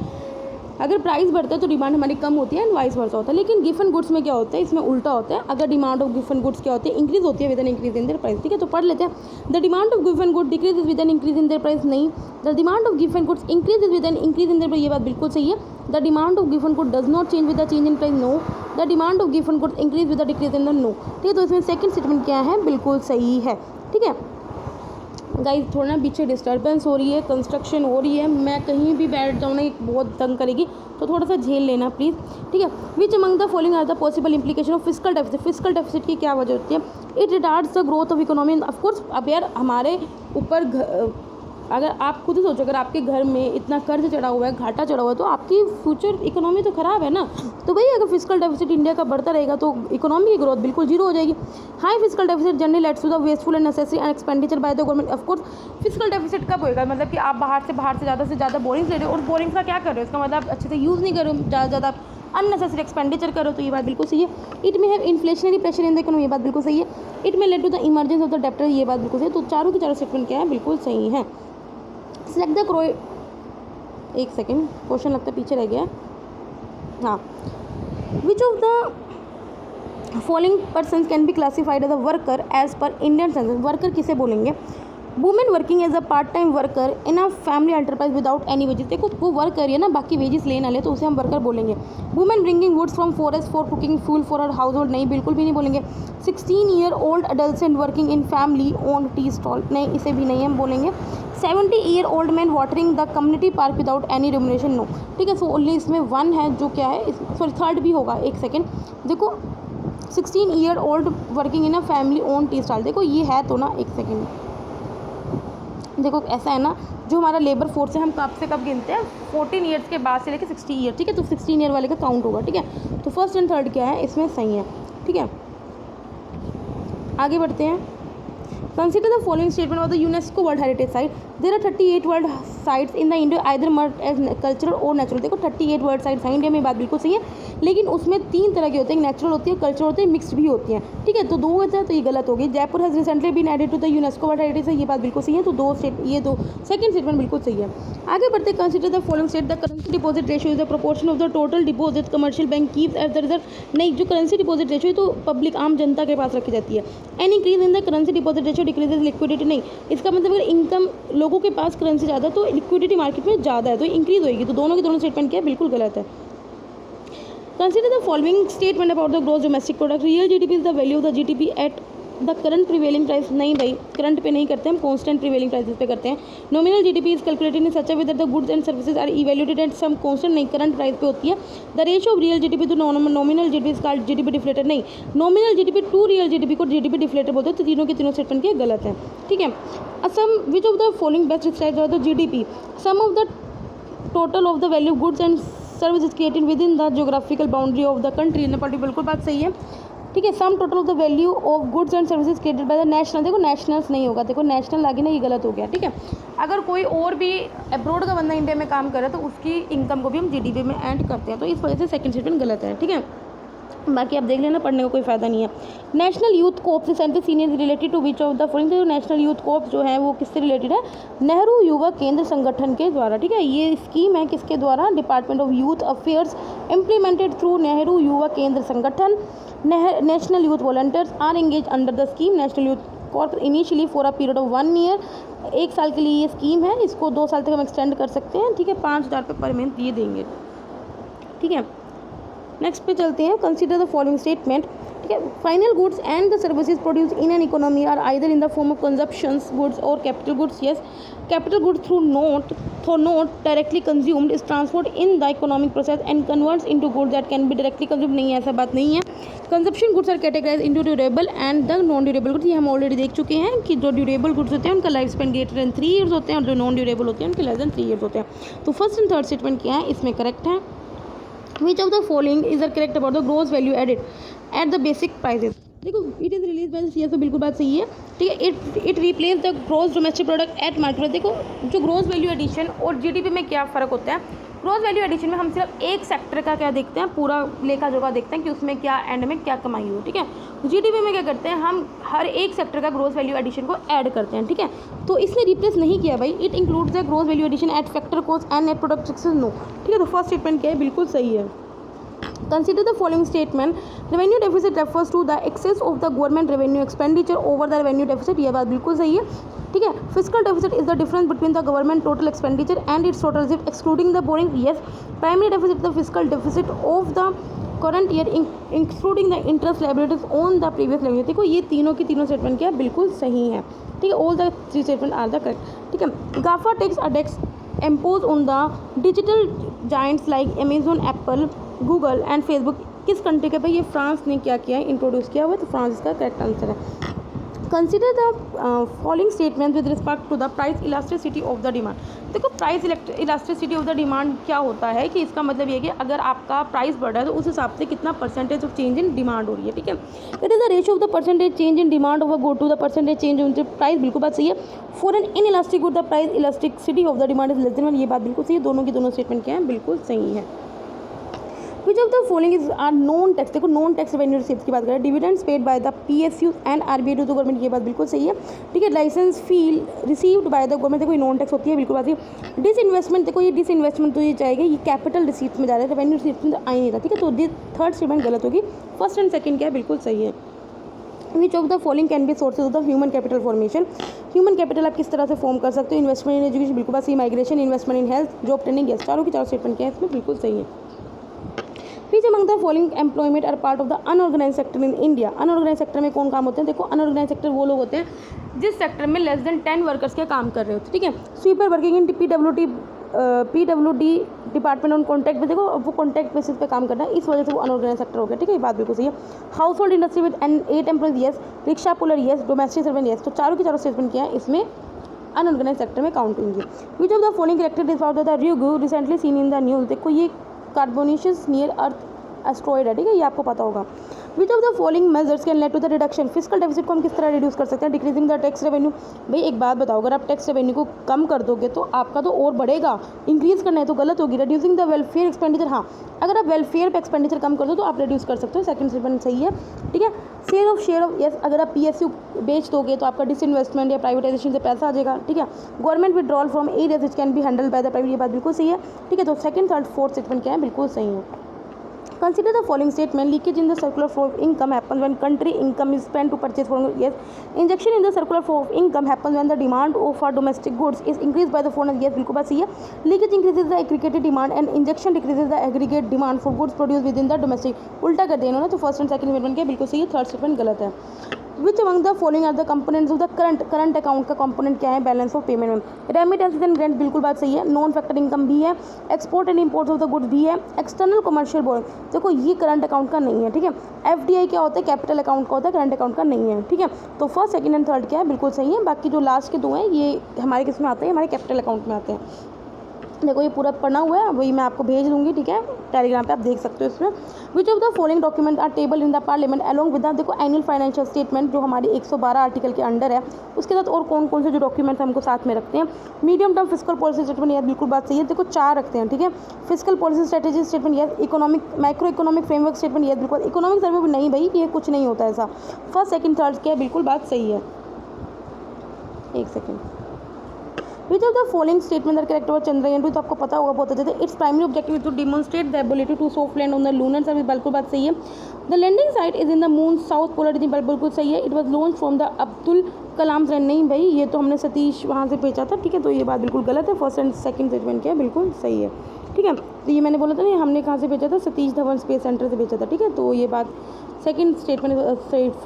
अगर प्राइस बढ़ता है तो डिमांड हमारी कम होती है एंड वाइस वर्सा होता है। लेकिन गिवन गुड्स में क्या होता है, इसमें उल्टा होता है। अगर डिमांड ऑफ गिवन गुड्स क्या होती है, इंक्रीज होती है with an increase in their price. ठीक है, तो पढ़ लेते हैं। The demand of given good decrease with an increase in their price, नहीं। The demand of given goods increase with an increase in their price, ये बात बिल्कुल सही है। The demand of given good does not change with the change in price, no. The demand of given goods increase with the decrease in the, no. ठीक है, तो इसमें second statement क्या है, बिल्कुल सही है। ठीक है गाइस, थोड़ा ना पीछे डिस्टर्बेंस हो रही है, कंस्ट्रक्शन हो रही है, मैं कहीं भी बैठ जाऊँ ना एक बहुत तंग करेगी, तो थोड़ा सा झेल लेना प्लीज़। ठीक है, which among the following are the possible implication of fiscal deficit. Fiscal deficit की क्या वजह होती है, it retards the growth of economy. Of course अब यार हमारे ऊपर अगर आप खुद सोचो, अगर आपके घर में इतना कर्ज चढ़ा हुआ है, घाटा चढ़ा हुआ है, तो आपकी फ्यूचर इकोनॉमी तो ख़राब है ना। तो भाई अगर फिजिकल डेफिसिट इंडिया का बढ़ता रहेगा तो इकोनॉमी की ग्रोथ बिल्कुल जीरो हो जाएगी। High physical deficit generally leads to the wasteful and necessary and expenditure by the government. Of course physical deficit कब होएगा, मतलब कि आप बाहर से ज़्यादा बोरिंग्स ले रहे हो, और बोरिंग्स का क्या कर रहे हो, इसका मतलब अच्छे से यूज़ नहीं कर रहे हो, ज़्यादा अननेसेसरी एक्सपेंडिचर करो, तो ये बात बिल्कुल सही है। It may have inflationary pressure in the economy, ये बात बिल्कुल सही है। It may lead to the emergence of the debtor, ये बात बिल्कुल सही है। तो चारों के चारों स्टेटमेंट क्या है, बिल्कुल सही है। सेलेक्ट द क्रोए, एक सेकेंड क्वेश्चन लगता है पीछे रह गया है। हाँ, which of the following person can be classified as a worker as per Indian census. Worker किसे बोलेंगे, women working as a part time worker in a family enterprise without any wages. देखो वो वर्क करिए ना, बाकी wages लेने वाले, तो उसे हम वर्कर बोलेंगे। Women bringing woods from forest for cooking fuel for her household, नहीं बिल्कुल भी नहीं बोलेंगे। 16 year old adult working in family own tea stall, नहीं इसे भी नहीं हम बोलेंगे। 70 year old man watering the community park without any remuneration, no. ठीक है, सो ओनली इसमें वन है जो क्या है, सॉरी थर्ड भी होगा, एक सेकेंड देखो। 16 year old working in a family own tea stall, देखो ये है तो ना, एक सेकेंड देखो ऐसा है ना, जो हमारा लेबर फोर्स है हम कब से कब गिनते हैं, 14 ईयर्स के बाद से लेकर 60 ईयर। ठीक है, तो 16 ईयर वाले का काउंट होगा। ठीक है, तो फर्स्ट एंड थर्ड क्या है, इसमें सही है। ठीक है, आगे बढ़ते हैं। Consider the following statement of the UNESCO world heritage site. There are 38 world sites in the India either merge as cultural और नेचुरल। देखो 38 वर्ल्ड साइट्स हैं इंडिया में, बात बिल्कुल सही है, लेकिन उसमें 3 तरह की होती है, नेचुरल होती है, कल्चरल होती है, मिक्स्ड भी होती हैं। ठीक है, तो 2 होता है तो ये गलत होगी। Jaipur has recently been added to the UNESCO world heritage है, ये बात बिल्कुल सही है। तो ये दो सेकंड स्टेटमेंट बिल्कुल सही है। आगे बढ़ते, consider the following state the currency deposit ratio is the proportion of the total deposit commercial bank keeps at the reserve. नहीं, जो करेंसी डिपॉजिट रेशियो है तो पब्लिक आम जनता के पास रखी जाती है। Any increase in the currency deposit ratio decreases liquidity, नहीं इसका मतलब अगर इनकम लोगों के पास करेंसी ज़्यादा तो लिक्विडिटी मार्केट में ज़्यादा है तो इंक्रीज होगी। तो दोनों के दोनों स्टेटमेंट क्या है, बिल्कुल गलत है। Consider the following statement about the gross domestic product. Real GDP is the value of the GDP at the current prevailing price, नहीं भाई करंट पे नहीं करते हम, कॉन्स्टेंट प्रिवेलिंग प्राइसेस पे करते हैं। Nominal GDP is calculated in such a way that the goods and services are evaluated at some constant, नहीं करंट प्राइस पे होती है। The ratio of real GDP to nominal GDP is called GDP deflator, नहीं nominal GDP to real GDP को GDP deflator बोलते हैं। तो तीनों के तीनों स्टेटमेंट के गलत है। ठीक है, sum which of the following best describes the GDP, sum of the total of the value goods and services created within the geographical boundary of the country, बिल्कुल बात सही है। ठीक है, sum total of the value of goods and services created by the national, देखो nationals नहीं होगा, देखो नेशनल आगे ना, ये गलत हो गया। ठीक है, अगर कोई और भी अब्रॉड का बंदा इंडिया में काम करे तो उसकी इनकम को भी हम जीडीपी में ऐड करते हैं, तो इस वजह से सेकंड स्टेटमेंट गलत है। ठीक है, बाकी आप देख लेना, पढ़ने का कोई फ़ायदा नहीं है। National youth corps recently senior related to which of the following. जो नेशनल यूथ कोर्प्स जो है वो किससे रिलेटेड है? नेहरू युवा केंद्र संगठन के द्वारा, ठीक है। ये स्कीम है किसके द्वारा? Department of youth affairs, implemented through Nehru Yuva Kendra Sangathan. National youth volunteers are engage under the scheme national youth corp initially for a period of 1 year. 1 साल के लिए ये स्कीम है, इसको 2 साल तक हम एक्सटेंड कर सकते हैं, ठीक है। 5,000 रुपये पर मंथ ये देंगे, ठीक है। नेक्स्ट पे चलते हैं। कंसीडर द फॉलोइंग स्टेटमेंट, ठीक है। Final goods and the services produce in an economy are either in the form of consumptions goods or capital goods. Yes, capital goods through not directly consumed is transferred in the economic process and converts into goods that can be directly consumed. नहीं है, ऐसा बात नहीं है। Consumption goods are categorize into durable and the non durable goods. ये हम already देख चुके हैं कि जो ड्यूरेबल गुड्स होते हैं उनका life span greater than 3 years होते हैं और जो नॉन ड्यूरेबल होते हैं उनके लेस देन 3 ईयर्स होते हैं। तो फर्स्ट एंड थर्ड स्टेटमेंट क्या है, इसमें करेक्ट है। Which of the following is correct about the gross value added at the basic prices? देखो, it is release by the CS, तो बिल्कुल बात सही है, ठीक है। It replace the gross domestic product at market. देखो, जो ग्रोस वैल्यू एडिशन और जीडीपी में क्या फ़र्क होता है? ग्रोस वैल्यू एडिशन में हम सिर्फ एक सेक्टर का क्या देखते हैं, पूरा लेखा जोखा देखते हैं कि उसमें क्या एंड में क्या कमाई हुई, ठीक है। जीडीपी में क्या करते हैं, हम हर एक सेक्टर का ग्रोस वैल्यू एडिशन को ऐड करते हैं, ठीक है। तो इसने रिप्लेस नहीं किया भाई। It includes the gross value addition at factor cost and net product success. No, ठीक है। तो फर्स्ट स्टेटमेंट क्या है, बिल्कुल सही है। Consider the following statement. Revenue deficit refers to the excess of the government revenue expenditure over the revenue deficit. ये बात बिल्कुल सही है, ठीक है। Fiscal deficit is the difference between the government total expenditure and its total receipt excluding the borrowing. Yes. Primary deficit is the fiscal deficit of the current year including the interest liabilities on the previous year. देखो, ये तीनों की तीनों statement क्या है, बिल्कुल सही है, ठीक है। All the 3 statements are the correct, ठीक है। GAFA tax imposed on the digital giants like Amazon, Apple, Google and Facebook किस कंट्री के? भाई ये फ्रांस ने क्या किया है, इंट्रोड्यूस किया हुआ है, तो फ्रांस इसका करेक्ट आंसर है। Consider the following statement with respect to the price elasticity of the demand. देखो, price elasticity of the demand क्या होता है कि इसका मतलब ये कि अगर आपका प्राइस बढ़ रहा है तो उस हिसाब से कितना percentage of change in demand हो रही है, ठीक है। It is the ratio of the percentage change in demand of go to the percentage change in price. बिल्कुल बात सही है। For an in elastic good the price elasticity of the demand is less than 1। ये बात बिल्कुल सही है। दोनों की दोनों स्टेटमेंट क्या है, बिल्कुल सही है। Which of the following is are non tax? देखो, नॉन टैक्स रेवेन्यू रिसीप्ट की बात करें। Dividends paid by the PSU and RBI to the government. ये बात बिल्कुल सही है, ठीक है। Licence fee received by the government, देखो ये नॉन टैक्स होती है, बिल्कुल बात सही। डिसइन्वेस्टमेंट, देखो ये डिसइन्वेस्टमेंट तो ये जाएगा, ये कैपिटल रिसीप्ट में जा रहा है, रेवेन्यू रिसीप्ट में आ ही नहीं था, ठीक है। तो थर्ड स्टेटमेंट गलत होगी। फर्स्ट एंड सेकंड क्या है, बिल्कुल सही है। Which of the following can be sources of the human capital formation? Human capital आप किस तरह से फॉर्म कर सकते हो? इन्वेस्टमेंट इन एजुकेशन, बिल्कुल बात सही। Migration, investment in health, job training. Yes, चारों की चारों स्टेटमेंट क्या है इसमें, बिल्कुल सही है। Which among the following employment are part of the unorganized sector in India? Unorganised sector में कौन काम होते हैं? देखो, अनऑर्गेनाइज सेक्टर वो लोग होते हैं जिस सेक्टर में लेस देन 10 वर्कर्स के काम कर रहे होते हैं, ठीक है। Sweeper working in PWD department on contract पे, देखो वो कॉन्ट्रैक्ट बेसिस पे काम करना है, इस वजह से वो अनऑर्गेनाइज सेक्टर हो गया, ठीक है। ये बात बिल्कुल सही है। House hold industry with 8 employees, yes. Rickshaw puller, yes. Domestic servant, yes. तो चारों की चारों स्टेटमेंट क्या है इसमें, अनऑर्गेनाइज सेक्टर में काउंट होंगे। विच of the following corrected is for the review recently seen in the news? देखो, ये कार्बोनेशियस नियर अर्थ एस्ट्रॉइड है, ठीक है, ये आपको पता होगा। Which of the following measures can lead to the reduction? Physical deficit को हम किस तरह रिड्यूस कर सकते हैं? Decreasing the tax revenue. भाई एक बात बताओ, अगर आप टैक्स रेवेन्यू को कम कर दोगे तो आपका तो और बढ़ेगा, इंक्रीज करना है तो गलत होगी। रिड्यूसिंग द वेलफेयर एक्सपेंडिचर, हाँ, अगर आप वेलफेयर पे एक्सपेंडिचर कम कर दो तो आप रिड्यूस कर सकते हो, सेकंड स्टेटमेंट सही है, ठीक है। शेयर ऑफ यस, अगर आप PSU बेच दोगे तो आपका डिसइन्वेस्टमेंट या प्राइवेटाइजेशन से पैसा आ जाएगा, ठीक है। Government withdrawal from areas which can be handle by the private, ये बात बिल्कुल सही है, ठीक है। तो सेकंड थर्ड फोर्थ स्टेटमेंट क्या है, बिल्कुल सही है। Consider the following statement. Leakage in the circular flow of income happens when country income is spent to purchase foreign. Yes. Injection in the circular flow of income happens when the demand for domestic goods is increased by the foreign. Yes, बिल्कुल बात सही है। Leakage increases the aggregated demand and injection decreases the aggregate demand for goods produced within the domestic. उल्टा कर दिया इन्होंने, तो first and second statement क्या बिल्कुल सही है, थर्ड स्टेटमेंट गलत है। Which among the following are the components of the current account का कंपोनेंट क्या है? बैलेंस ऑफ पेमेंट में रेमिटेंस एंड ग्रांट, बिल्कुल बात सही है। नॉन फैक्टर इनकम भी है, export and import of the goods भी है, एक्सटर्नल कमर्शियल बोर्ड, देखो ये करंट अकाउंट का नहीं है, ठीक है। FDI क्या होता है? कैपिटल अकाउंट का होता है, करंट अकाउंट का नहीं है, ठीक है। तो फर्स्ट सेकंड एंड थर्ड क्या है, बिल्कुल सही है। बाकी जो लास्ट के दो हैं ये हमारे किस में आते हैं, हमारे कैपिटल अकाउंट में आते हैं। देखो ये पूरा पढ़ा हुआ है, वही मैं आपको भेज दूंगी, ठीक है, टेलीग्राम पे आप देख सकते हो इसमें। Which of the following document are table in the parliament along with the, देखो एनुअल फाइनेंशियल स्टेटमेंट जो हमारी 112 आर्टिकल के अंडर है, उसके साथ और कौन कौन से जो डॉक्यूमेंट्स हमको साथ में रखते हैं। Medium term physical policy statement, यह बिल्कुल बात सही है, देखो 4 रखते हैं, ठीक है। फिजिकल पॉलिसी स्ट्रेटेजी स्टेटमेंट, यह economic micro economic framework statement, यह बिल्कुल। इकोनॉमिक सर्वे नहीं भाई, ये कुछ नहीं होता ऐसा। फर्स्ट सेकंड थर्ड क्या, बिल्कुल बात सही है। एक second. Which of the following statement are correct about Chandrayaan two, तो आपको पता होगा बहुत अच्छे से। It's primary objective to demonstrate the ability to soft land on the lunar service, बिल्कुल बात सही है। The landing site is in the moon south polar region, बिल्कुल सही है। It was launch from the Abdul Kalam land, नहीं भाई ये तो हमने सतीश वहाँ से भेजा था, ठीक है, तो ये बात बिल्कुल गलत है। फर्स्ट एंड सेकंड स्टेटमेंट क्या है, बिल्कुल सही है, ठीक है। तो ये मैंने बोला था ना, हमने कहाँ से भेजा था, सतीश धवन स्पेस सेंटर से भेजा था, ठीक है, तो ये बात सेकंड स्टेटमेंट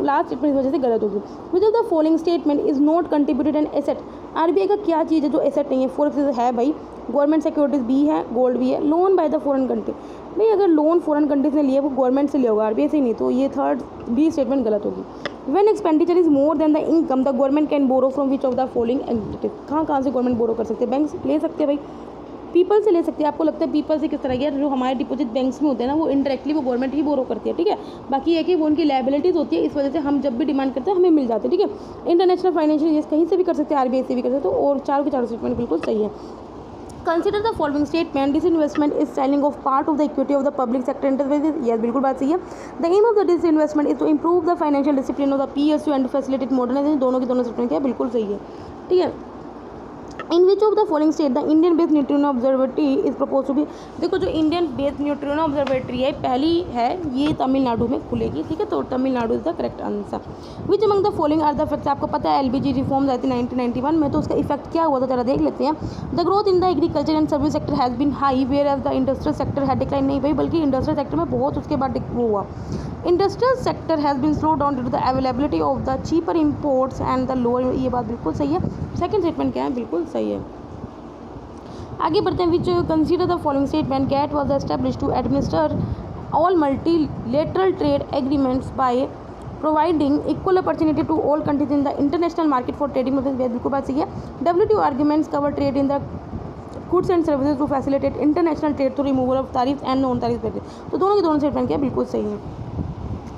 लास्ट स्टेटमेंट इस वजह से गलत होगी। Which of the following statement is not contributed an asset, RBI का क्या चीज़ है जो एसेट नहीं है। फॉर है भाई, गवर्नमेंट सिक्योरिटीज़ भी है, गोल्ड भी है। Loan by the foreign country, भाई अगर लोन फॉरेन कंट्रीज ने लिया वो गवर्नमेंट से लिया होगा, आरबीआई से नहीं, तो ये थर्ड बी स्टेटमेंट गलत होगी। When expenditure is more than the income, the government can borrow from which of the following entities, कहाँ से गवर्नमेंट बोरो कर सकते हैं, बैंक से ले सकते हैं भाई, पीपल से ले सकते हैं। आपको लगता है पीपल से किस तरह यार, जो हमारे डिपॉजिट बैंक्स में होते हैं ना, वो इंडायरेक्टली वो गवर्नमेंट ही बोरो करती है, ठीक है। बाकी ये कि वो उनकी लायबिलिटीज़ होती है, इस वजह से हम जब भी डिमांड करते हैं हमें मिल जाते हैं, ठीक है। इंटरनेशनल फाइनेंशियल कहीं से भी कर सकते हैं, आरबीआई से भी कर सकते हो, और चारों के चारों स्टेटमेंट बिल्कुल सही है। Consider the following statement, disinvestment is selling of part of the equity of the public sector enterprises, yes बिल्कुल बात सही है। The aim of the disinvestment is to improve the financial discipline of the PSU and facilitate modernisation, दोनों की दोनों statement क्या बिल्कुल सही है, ठीक है। In which of the following state the Indian based neutrino observatory is propose to be, देखो जो इंडियन बेस्ड न्यूट्रिनो ऑब्जर्वेटरी है पहली है, ये तमिलनाडु में खुलेगी, ठीक है, तो Tamil Nadu is the correct answer. Which among the following are the effects, आपको पता है एलपीजी रिफॉर्म्स आई थी 1991 में, तो उसका इफेक्ट क्या हुआ था जरा देख लेते हैं। The growth in the agriculture and service sector has been high where as the industrial sector है डिक्लाइन, नहीं भाई, बल्कि इंडस्ट्रियल सेक्टर में बहुत उसके बाद वो हुआ। Industrial sector has been slow down due to the availability of the cheaper imports and the lower, ये बात बिल्कुल सही है। सेकंड स्टेटमेंट क्या है, बिल्कुल सही है। आगे बढ़ते हैं। Which consider the following statement, GATT was establish to administer all multilateral trade agreements by providing equal opportunity to all countries in the international market for trading, बिल्कुल बात सही है। WTO arguments cover trade in the goods and services to facilitate international trade through removal of tariff and non tariff tariff, तो दोनों के दोनों statement क्या बिल्कुल सही है।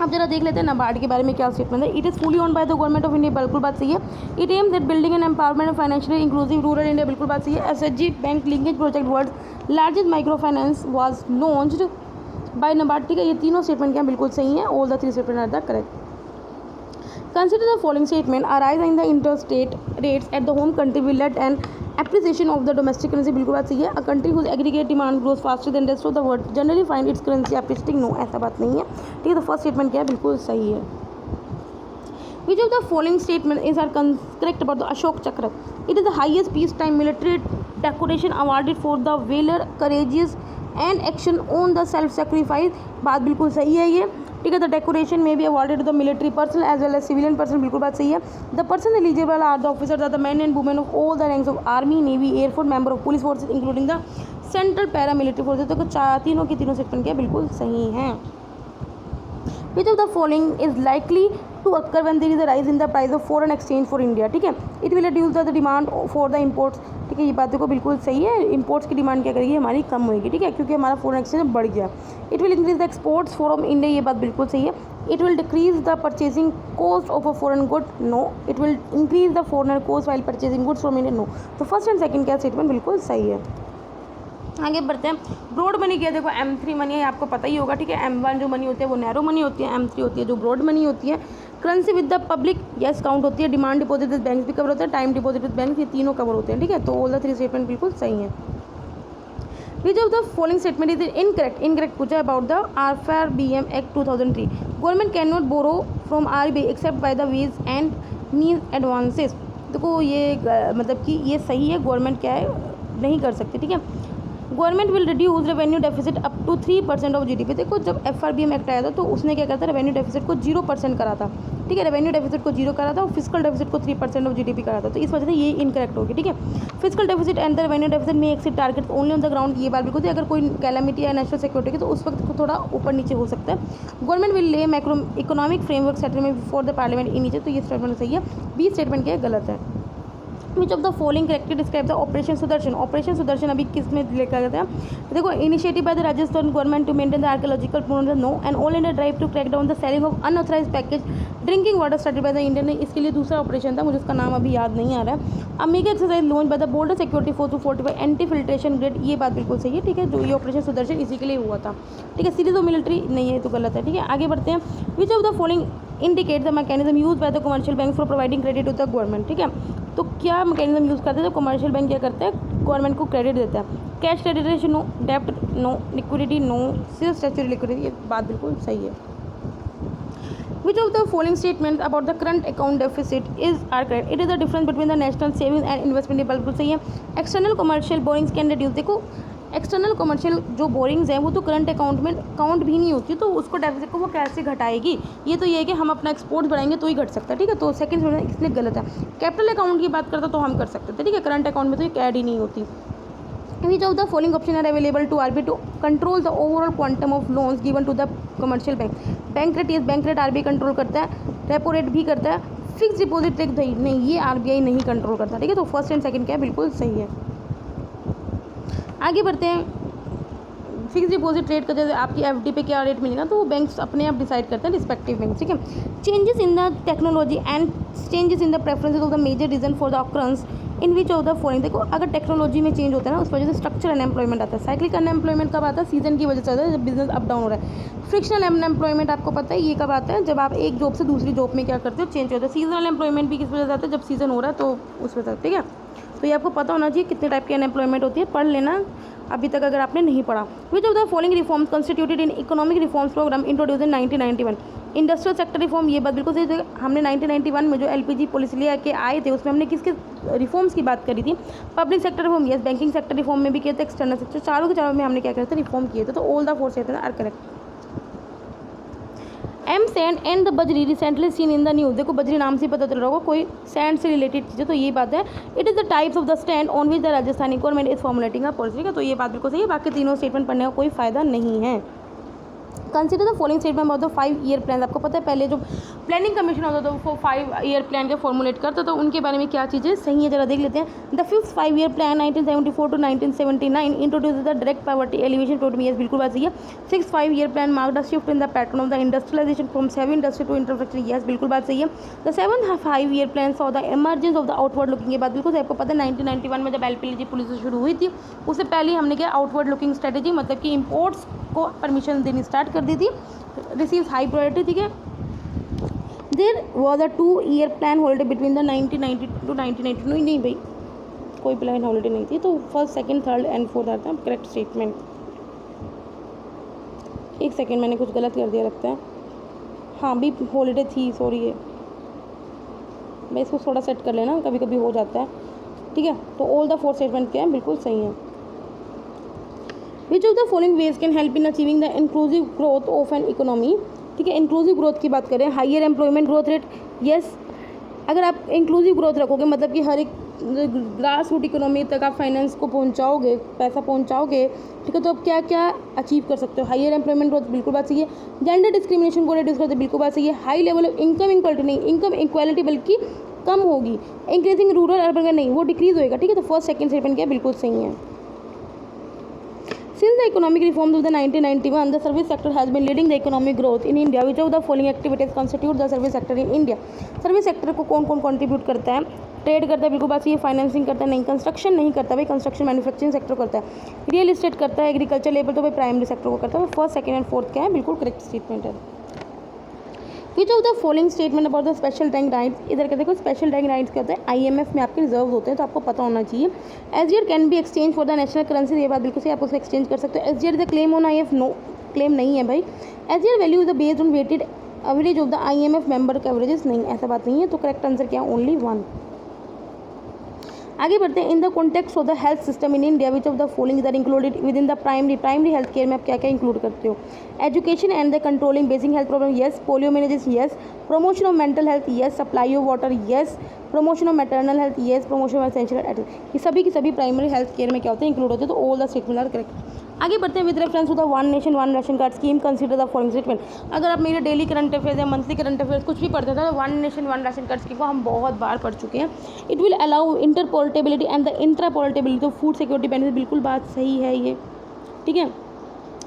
अब जरा देख लेते हैं नाबार्ड के बारे में क्या स्टेटमेंट है। It is fully owned by the government of India, बिल्कुल बात सही है। It aims at building and empowerment of financially inclusive rural India, बिल्कुल बात सही है। SHG bank linkage project world largest micro finance was launched by NABARD, ठीक है, ये तीनों स्टेटमेंट क्या बिल्कुल सही है। All the 3 statement are the correct. Consider the following statement, a rise in the interstate rates at the home country will lead an appreciation of the domestic currency, बिल्कुल बात सही है। A country whose aggregate demand grows faster than rest of the world generally find its currency appreciating, no ऐसा बात नहीं है, ठीक है, तो फर्स्ट स्टेटमेंट क्या है बिल्कुल सही है। Which of the following statement is correct about the Ashok Chakra? It is the highest peacetime military decoration awarded for the valor, courageous and action on the self-sacrifice, बात बिल्कुल सही है ये, ठीक है। The decoration may be awarded the military person as well as civilian person, बिल्कुल बात सही है। The person eligible are the officers are the man and women of all the ranks of army, navy, air force, member of police forces including the central para military forces, तो तीनों की तीनों statement क्या बिल्कुल सही हैं। Which of the following is likely to occur when there is a rise in the price of foreign exchange for India, ठीक है। It will reduce the demand for the imports, ठीक है, ये बात देखो बिल्कुल सही है। इम्पोर्ट्स की डिमांड क्या करेगी, हमारी कम होगी, ठीक है, क्योंकि हमारा फॉरेन एक्सचेंज बढ़ गया। It will increase the exports from India, ये बात बिल्कुल सही है। It will decrease the purchasing cost of a foreign good, no. It will increase the foreigner cost while purchasing goods from India, no. तो first and second क्या statement बिल्कुल सही है। आगे बढ़ते हैं। ब्रॉड मनी क्या, देखो M3 मनी है, आपको पता ही होगा, ठीक है। M1 जो मनी होती है वो नैरो मनी होती है, M3 होती है जो ब्रॉड मनी होती है। Currency with the public yes count होती है। डिमांड डिपॉजिट विद बैंक भी कवर होता है। टाइम डिपॉजिट विद बैंक, ये तीनों कवर होते हैं, ठीक है। तो ऑल द 3 स्टेटमेंट बिल्कुल सही है। Which of the following statement is incorrect पूछा about the RFRBM act 2003, government can not borrow from RBI except by the ways and means advances, देखो ये मतलब कि ये सही है, गवर्नमेंट क्या है नहीं कर सकती, ठीक है। Government will reduce revenue deficit up to 3% of GDP, देखो जब FRBM एक्ट आया था तो उसने क्या करा था, रेवेन्यू डेफिसिट को 0% करा था, ठीक है। रेवेन्यू डेफिसिट को 0 करा था और फिजिकल डेफिसिट को 3% ऑफ GDP करा था, तो इस वजह से ये इनकरेक्ट होगी, ठीक है। Physical deficit and the revenue deficit may exceed target only on the ground, ये बात बिल्कुल थी। अगर कोई कैलामिटी या नेशनल सिक्योरिटी की तो उस वक्त थोड़ा ऊपर नीचे हो सकता है। Government will lay macro economic framework settlement before the parliament in नीचे, तो ये स्टेटमेंट सही है। बी स्टेटमेंट क्या है गलत है। Which of the following correctly describe the operation Sudarshan. Operation Sudarshan अभी किस में लेकर गया था? देखो, initiative by the Rajasthan government to maintain the archaeological no and all India drive to crack down the selling of unauthorised package drinking water started by the Indian. इसके लिए दूसरा ऑपरेशन था, मुझे उसका नाम अभी याद नहीं आ रहा है। A mega exercise launch by the border security force to fortify anti filtration grid. ये बात बिल्कुल सही है, ठीक है, जो ये ऑपरेशन सुदर्शन इसी के लिए हुआ था, ठीक है। सीरीज ऑफ मिलिट्री नहीं है तो गलत है, ठीक है। आगे बढ़ते हैं। Which of the following indicate the mechanism use by the commercial bank for providing credit to the government, ठीक है। तो क्या मैकेनिज्म यूज़ करते हैं? तो कमर्शियल बैंक क्या करता है? गवर्नमेंट को क्रेडिट देता है। कैश क्रेडिट रेशियो नो, डेप्ट नो, लिक्विडिटी नो, सिर्फ स्टैच्यूटरी लिक्विडिटी, ये बात बिल्कुल सही है। Which of the following statements about the current account deficit is are correct? It is the difference between the national savings and investment। बिल्कुल सही है। External commercial borings can reduce. देखो, एक्सटर्नल कमर्शियल जो बोरिंग्स हैं वो तो current account में count भी नहीं होती, तो उसको डेफिसिट को वो कैसे घटाएगी? ये तो ये है कि हम अपना एक्सपोर्ट बढ़ाएंगे तो ही घट सकता है, ठीक है। तो सेकंड इसलिए गलत है। कैपिटल अकाउंट की बात करता तो हम कर सकते थे, ठीक है। करंट अकाउंट में तो ये ऐड ही नहीं होती। Which of the following option are available to RBI to control the overall quantum of loans given to the commercial bank? Bank rate, ये बैंक रेट RBI कंट्रोल करता है, रेपो रेट भी करता है, फिक्स डिपॉजिट रेट नहीं, ये RBI नहीं control करता, ठीक है। तो फर्स्ट एंड सेकंड क्या है? बिल्कुल सही है। आगे बढ़ते हैं। फिक्स डिपॉजिट रेट का जैसे आपकी FD पे क्या रेट मिलेगा तो वो बैंक्स अपने आप डिसाइड करते हैं, रिस्पेक्टिव बैंक, ठीक है। Changes in the technology and changes in the preferences of the major reason for the occurrence in which of the following. देखो, अगर टेक्नोलॉजी में चेंज होता है ना, उस वजह से स्ट्रक्चर अनएम्प्लॉयमेंट आता है। साइक्लिक अनएम्प्लॉयमेंट कब आता है? सीजन की वजह से आता है, जब बिजनेस अप डाउन हो रहा है। फ्रिक्शनल अनएम्प्लॉयमेंट आपको पता है ये कब आता है? जब आप एक जॉब से दूसरी जॉब में क्या करते हो? चेंज होता है। सीजनल एम्प्लॉयमेंट भी किस वजह से आता है? जब सीजन हो रहा है तो उस वजह से, ठीक है। तो ये आपको पता होना चाहिए कितने टाइप की अनएम्प्लॉयमेंट होती है, पढ़ लेना अभी तक अगर आपने नहीं पढ़ा। Which of the following reforms constituted in economic reforms programme introduce in 1991। Industrial sector reform, ये बात बिल्कुल सही है। हमने 1991 में जो LPG पॉलिसी लेके आए थे उसमें हमने किसके रिफॉर्म्स की बात करी थी? Public sector reform, yes. Banking sector reform में भी किए थे, एक्सटर्नल सेक्टर, चारों के चारों में हमने क्या किया था? रिफॉर्म किए थे। तो all the four statements are correct. M sand and the bajri recently seen in the news. देखो, बजरी नाम से पता चल रहा होगा कोई सैंड से रिलेटेड चीज़ है, तो ये बात है। It is the types of the stand on which the Rajasthani government is formulating a policy, ठीक है। तो ये बात बिल्कुल सही है, बाकी तीनों स्टेटमेंट पढ़ने का कोई फायदा नहीं है। Consider the following statement about the 5 year plan. आपको पता है पहले जो प्लानिंग कमीशन होता था वो 5 ईयर प्लान के फॉर्मुलेट करता, तो उनके बारे में क्या चीज़ें सही है जरा देख लेते हैं। The 5th 5 year plan 1974 to 1979 introduce the direct poverty alleviation programme, yes बिल्कुल बात सही है। 6th 5 year plan marked the shift in the pattern of the industrialisation from heavy industry to infrastructure, yes बिल्कुल बात सही है। The 7th 5 year plan saw the emergence of the outward looking, ये बात बिल्कुल सही। आपको पता है 1991 में जब LPG पॉलिसी शुरू हुई थी उससे पहले हमने क्या आउटवर्ड लुकिंग स्ट्रेटेजी, मतलब कि इम्पोर्ट्स को परमिशन देनी स्टार्ट कर दी थी, रिसीव हाई प्रायोरिटी, ठीक है। There was a 2 year plan holiday between the 1990 to 1992। नहीं भाई, कोई प्लान हॉलीडे नहीं थी, तो first second third and fourth आता है करेक्ट स्टेटमेंट। एक सेकंड, मैंने कुछ गलत कर दिया लगता है। हाँ भी हॉलीडे थी, सॉरी है भाई, इसको थोड़ा सेट कर लेना, कभी कभी हो जाता है, ठीक है। तो ऑल द 4 स्टेटमेंट क्या है? बिल्कुल सही है। Which of the following veg can help in achieving the inclusive growth of an economy, ठीक है। इंक्लूसिव ग्रोथ की बात करें, higher employment growth rate, yes. अगर आप इंक्लूसिव ग्रोथ रखोगे मतलब कि हर एक ग्रास रूट इकोनॉमी तक आप फाइनेंस को पहुंचाओगे, पैसा पहुंचाओगे, ठीक है, तो आप क्या क्या अचीव कर सकते हो? हाइयर एम्प्लॉयमेंट ग्रोथ, बिल्कुल बात सही है। जेंडर डिस्क्रिमिनेशन को रिड्यूस करते, बिल्कुल बात सही है। High level of income equality, नहीं इनकम इक्वालिटी बल्कि कम होगी। इंक्रीजिंग रूरल अर्बन का नहीं, वो डिक्रीज होएगा, ठीक है। तो फर्स्ट सेकंड स्टेटमेंट क्या बिल्कुल सही है। Since the economic reforms of the 1991, the service sector has been leading the economic growth in India. Which of the following activities constitute the service sector in India? Service sector को कौन कौन contribute करता है? Trade करता है, बिल्कुल बात सही है। फाइनेंसिंग करता है, नहीं। कंस्ट्रक्शन नहीं करता भाई, कंस्ट्रक्शन मैन्युफैक्चरिंग सेक्टर करता है। रियल एस्टेट करता है, एग्रीकल्चर लेबर तो भाई प्राइमरी सेक्टर को करता है। फर्स्ट सेकंड एंड फोर्थ क्या है? बिल्कुल करेक्ट स्टेटमेंट है। Which of the following statement about the special rank rights, इधर कहते हैं स्पेशल रैंक राइट्स क्या होता है? IMF में आपके रिजर्व होते हैं, तो आपको पता होना चाहिए। SGR can be exchange for the national currency, ये बात बिल्कुल सही, आप उसको एक्सचेंज कर सकते हो। SGR is the claim on IMF, no claim नहीं है भाई। SGR value is the based on weighted average of the IMF member का एवरेजेस, नहीं ऐसा बात नहीं है। तो करेक्ट आंसर क्या? ओनली 1। आगे बढ़ते हैं। In the context of the health system in India which of the following are included within the primary health care में आप क्या क्या इंक्लूड करते हो? Education and the controlling basic health problem, yes. Polio manages, yes. Promotion of mental health, yes. Supply of water, yes. Promotion of maternal health, yes. Promotion of essential health, ये सभी की सभी प्राइमरी हेल्थ केयर में क्या होते हैं, include होते हैं। तो all the statement are correct. आगे बढ़ते हैं। With reference to the one nation one ration card scheme consider the following statement. अगर आप मेरे डेली करंट अफेयर्स या मंथली करंट अफेयर्स कुछ भी पढ़ते थे तो one nation one ration card scheme को हम बहुत बार पढ़ चुके हैं। It will allow interportability and the intraportability of food security benefit, बिल्कुल बात सही है ये, ठीक है।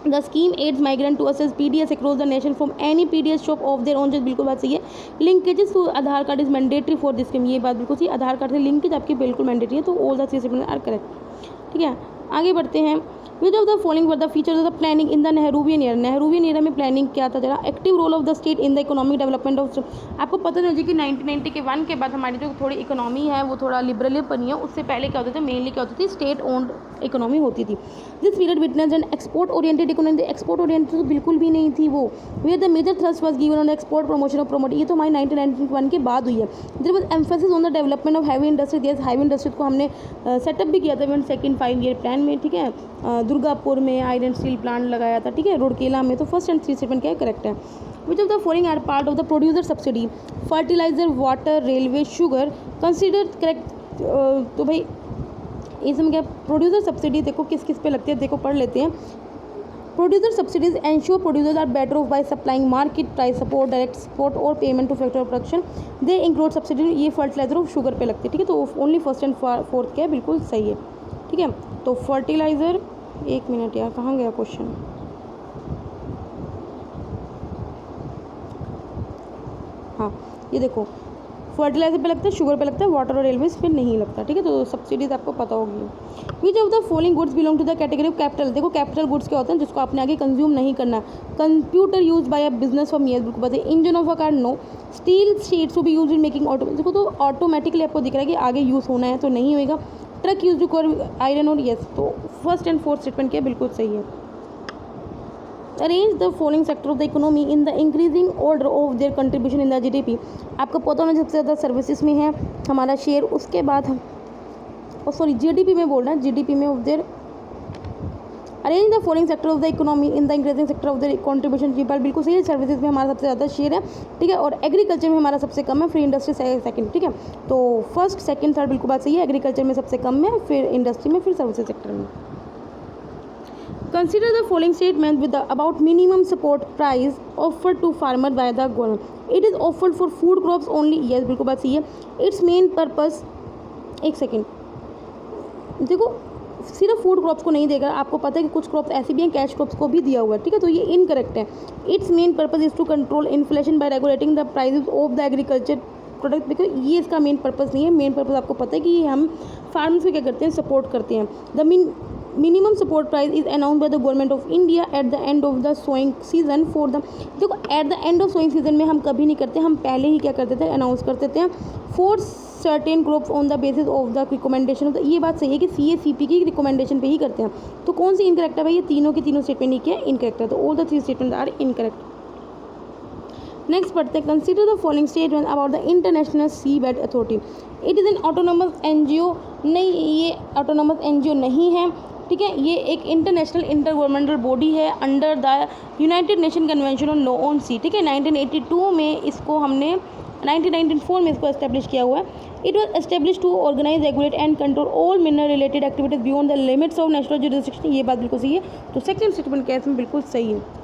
The scheme aids migrant to access PDS across the nation from any PDS shop of their own, बिल्कुल बात सही है। Linkages to Aadhaar card is mandatory for this scheme, ये बात बिल्कुल सही, आधार कार्ड से लिंकेज आपकी बिल्कुल मैंडेटरी है। तो all the three statement are correct, ठीक है। आगे बढ़ते हैं। Which of the following were the features of the planning in the Nehruvian year. Nehruvian year में प्लानिंग क्या था जरा। Active role of the state in the economic development of, आपको पता है जी कि 1990 के 1 के बाद हमारी जो थोड़ी इकोनॉमी है वो थोड़ा लिबरल बनी है। उससे पहले क्या होता था, मेनली क्या होती थी, स्टेट ओन्ड इकोनॉमी होती थी। This period witness and export oriented economy, export oriented तो बिल्कुल भी नहीं थी वो। Where the major thrust was given on export promotion of promote, ये तो हमारी 1991 के बाद हुई है। There was emphasis on the development of heavy industry, yes heavy industry को हमने सेटअप भी किया था इवन सेकंड 5 ईयर प्लान में, ठीक है। दुर्गापुर में आयरन स्टील प्लांट लगाया था, ठीक है, रुड़केला में। तो फर्स्ट एंड थ्री स्टेटमेंट क्या है, करेक्ट है। Which of the following are part of the producer subsidy, fertiliser, water, railway, sugar, consider correct. तो भाई इसमें क्या, प्रोड्यूसर सब्सिडी देखो किस किस पे लगती है, देखो पढ़ लेते हैं। Producer subsidies ensure producers are better off by supplying market price support, direct support or payment to factor of production. They include subsidy, ये फर्टिलाइजर और शुगर पे लगती है, ठीक है। तो ओनली फर्स्ट एंड फोर्थ क्या है, बिल्कुल सही है, ठीक है। तो फर्टिलाइजर, एक मिनट यार कहाँ गया क्वेश्चन, हाँ ये देखो, फर्टिलाइजर पे लगता है, शुगर पे लगता है, वाटर और रेलवेज पे नहीं लगता, ठीक है। तो सब्सिडीज आपको पता होगी। Which of the following goods belong to the category of capital, देखो कैपिटल गुड्स क्या होते हैं जिसको आपने आगे कंज्यूम नहीं करना। Computer use by a business for years, बिल्कुल पता है। Engine of a car, no. Steel sheets to be use in making auto, देखो तो ऑटोमेटिकली आपको दिख रहा है कि आगे यूज़ होना है तो नहीं होएगा। ट्रक यूज टू कर आयरन और, यस। तो फर्स्ट एंड फोर्थ स्टेटमेंट क्या बिल्कुल सही है। Arrange the following sector of the economy in the increasing order of their contribution in the GDP, आपको पता होना सबसे ज़्यादा सर्विसेज में है हमारा शेयर, उसके बाद हम सॉरी GDP में बोल रहे हैं, GDP में of their. Arrange the following sector of the economy in the increasing sector of the contribution, जी बिल्कुल सही है। सर्विसेज में हमारा सबसे ज़्यादा शेयर है, ठीक है, और एग्रीकल्चर में हमारा सबसे कम है, फिर इंडस्ट्री सेकंड, ठीक है। तो फर्स्ट सेकंड थर्ड बिल्कुल बात सही है। एग्रीकल्चर में सबसे कम है, फिर इंडस्ट्री में, फिर सर्विसेज सेक्टर में। Consider the following statement with the about minimum support price offered to farmer by the government. It is offered for food crops only. Yes, बिल्कुल बात सही है। Its main purpose, एक सेकेंड, देखो सिर्फ फूड क्रॉप्स को नहीं देगा, आपको पता है कि कुछ क्रॉप्स ऐसे भी हैं कैश क्रॉप्स को भी दिया हुआ है, ठीक है। तो ये इनकरेक्ट है। Its main purpose is to control inflation by regulating the prices of the agriculture product, देखो ये इसका मेन पर्पज़ नहीं है। मेन पर्पज़ आपको पता है कि हम फार्मर्स को क्या करते हैं, सपोर्ट करते हैं। The minimum support price is announce by the government of India at the end of the sowing season for the, देखो at the end of sowing season में हम कभी नहीं करते, हम पहले ही क्या करते थे, अनाउंस कर देते हैं। For certain crops on the basis of the recommendation of the, ये बात सही है कि CACP की रिकमेंडेशन पे ही करते हैं। तो कौन सी इनकरेक्ट है भाई, ये तीनों की तीनों स्टेटमेंट ही क्या इनकरेक्ट है। तो all the three statement are incorrect. Next पढ़ते हैं। Consider the following statement about the international sea bed authority. It is an autonomous NGO, नहीं ये ऑटोनोमस NGO नहीं है, ठीक है। ये एक इंटरनेशनल इंटर गवर्नमेंटल बॉडी है under the United Nation convention on law on sea, ठीक है। 1982 में इसको हमने 1994 में इसको एस्टेब्लिश किया हुआ है। It was establish to organise, regulate and control all mineral related activities beyond the limits of national jurisdiction, ये बात बिल्कुल सही है। तो सेकंड स्टेटमेंट क्या है इसमें बिल्कुल सही है।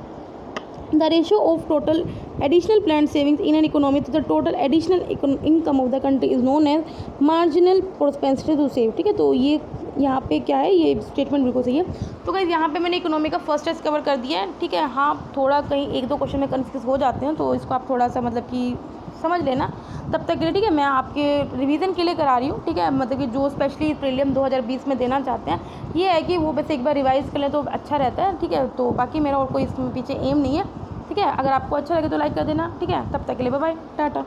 The ratio of total additional planned savings in an economy to the total additional income of the country is known as marginal propensity to save, ठीक है। तो ये यहाँ पे क्या है, ये स्टेटमेंट बिल्कुल सही है। तो गाइस यहाँ पे मैंने इकोनॉमी का फर्स्ट टेस्ट कवर कर दिया है, ठीक है। हाँ थोड़ा कहीं एक दो क्वेश्चन में कन्फ्यूज हो जाते हैं, तो इसको आप थोड़ा सा मतलब कि समझ लेना तब तक के लिए, ठीक है। मैं आपके रिवीजन के लिए करा रही हूँ, ठीक है। मतलब कि जो स्पेशली प्रीलिम 2020 में देना चाहते हैं, ये है कि वो बस एक बार रिवाइज़ कर लें तो अच्छा रहता है, ठीक है। तो बाकी मेरा और कोई इसमें पीछे एम नहीं है, ठीक है। अगर आपको अच्छा लगे तो लाइक कर देना, ठीक है। तब तक के लिए बाय बाय, टाटा।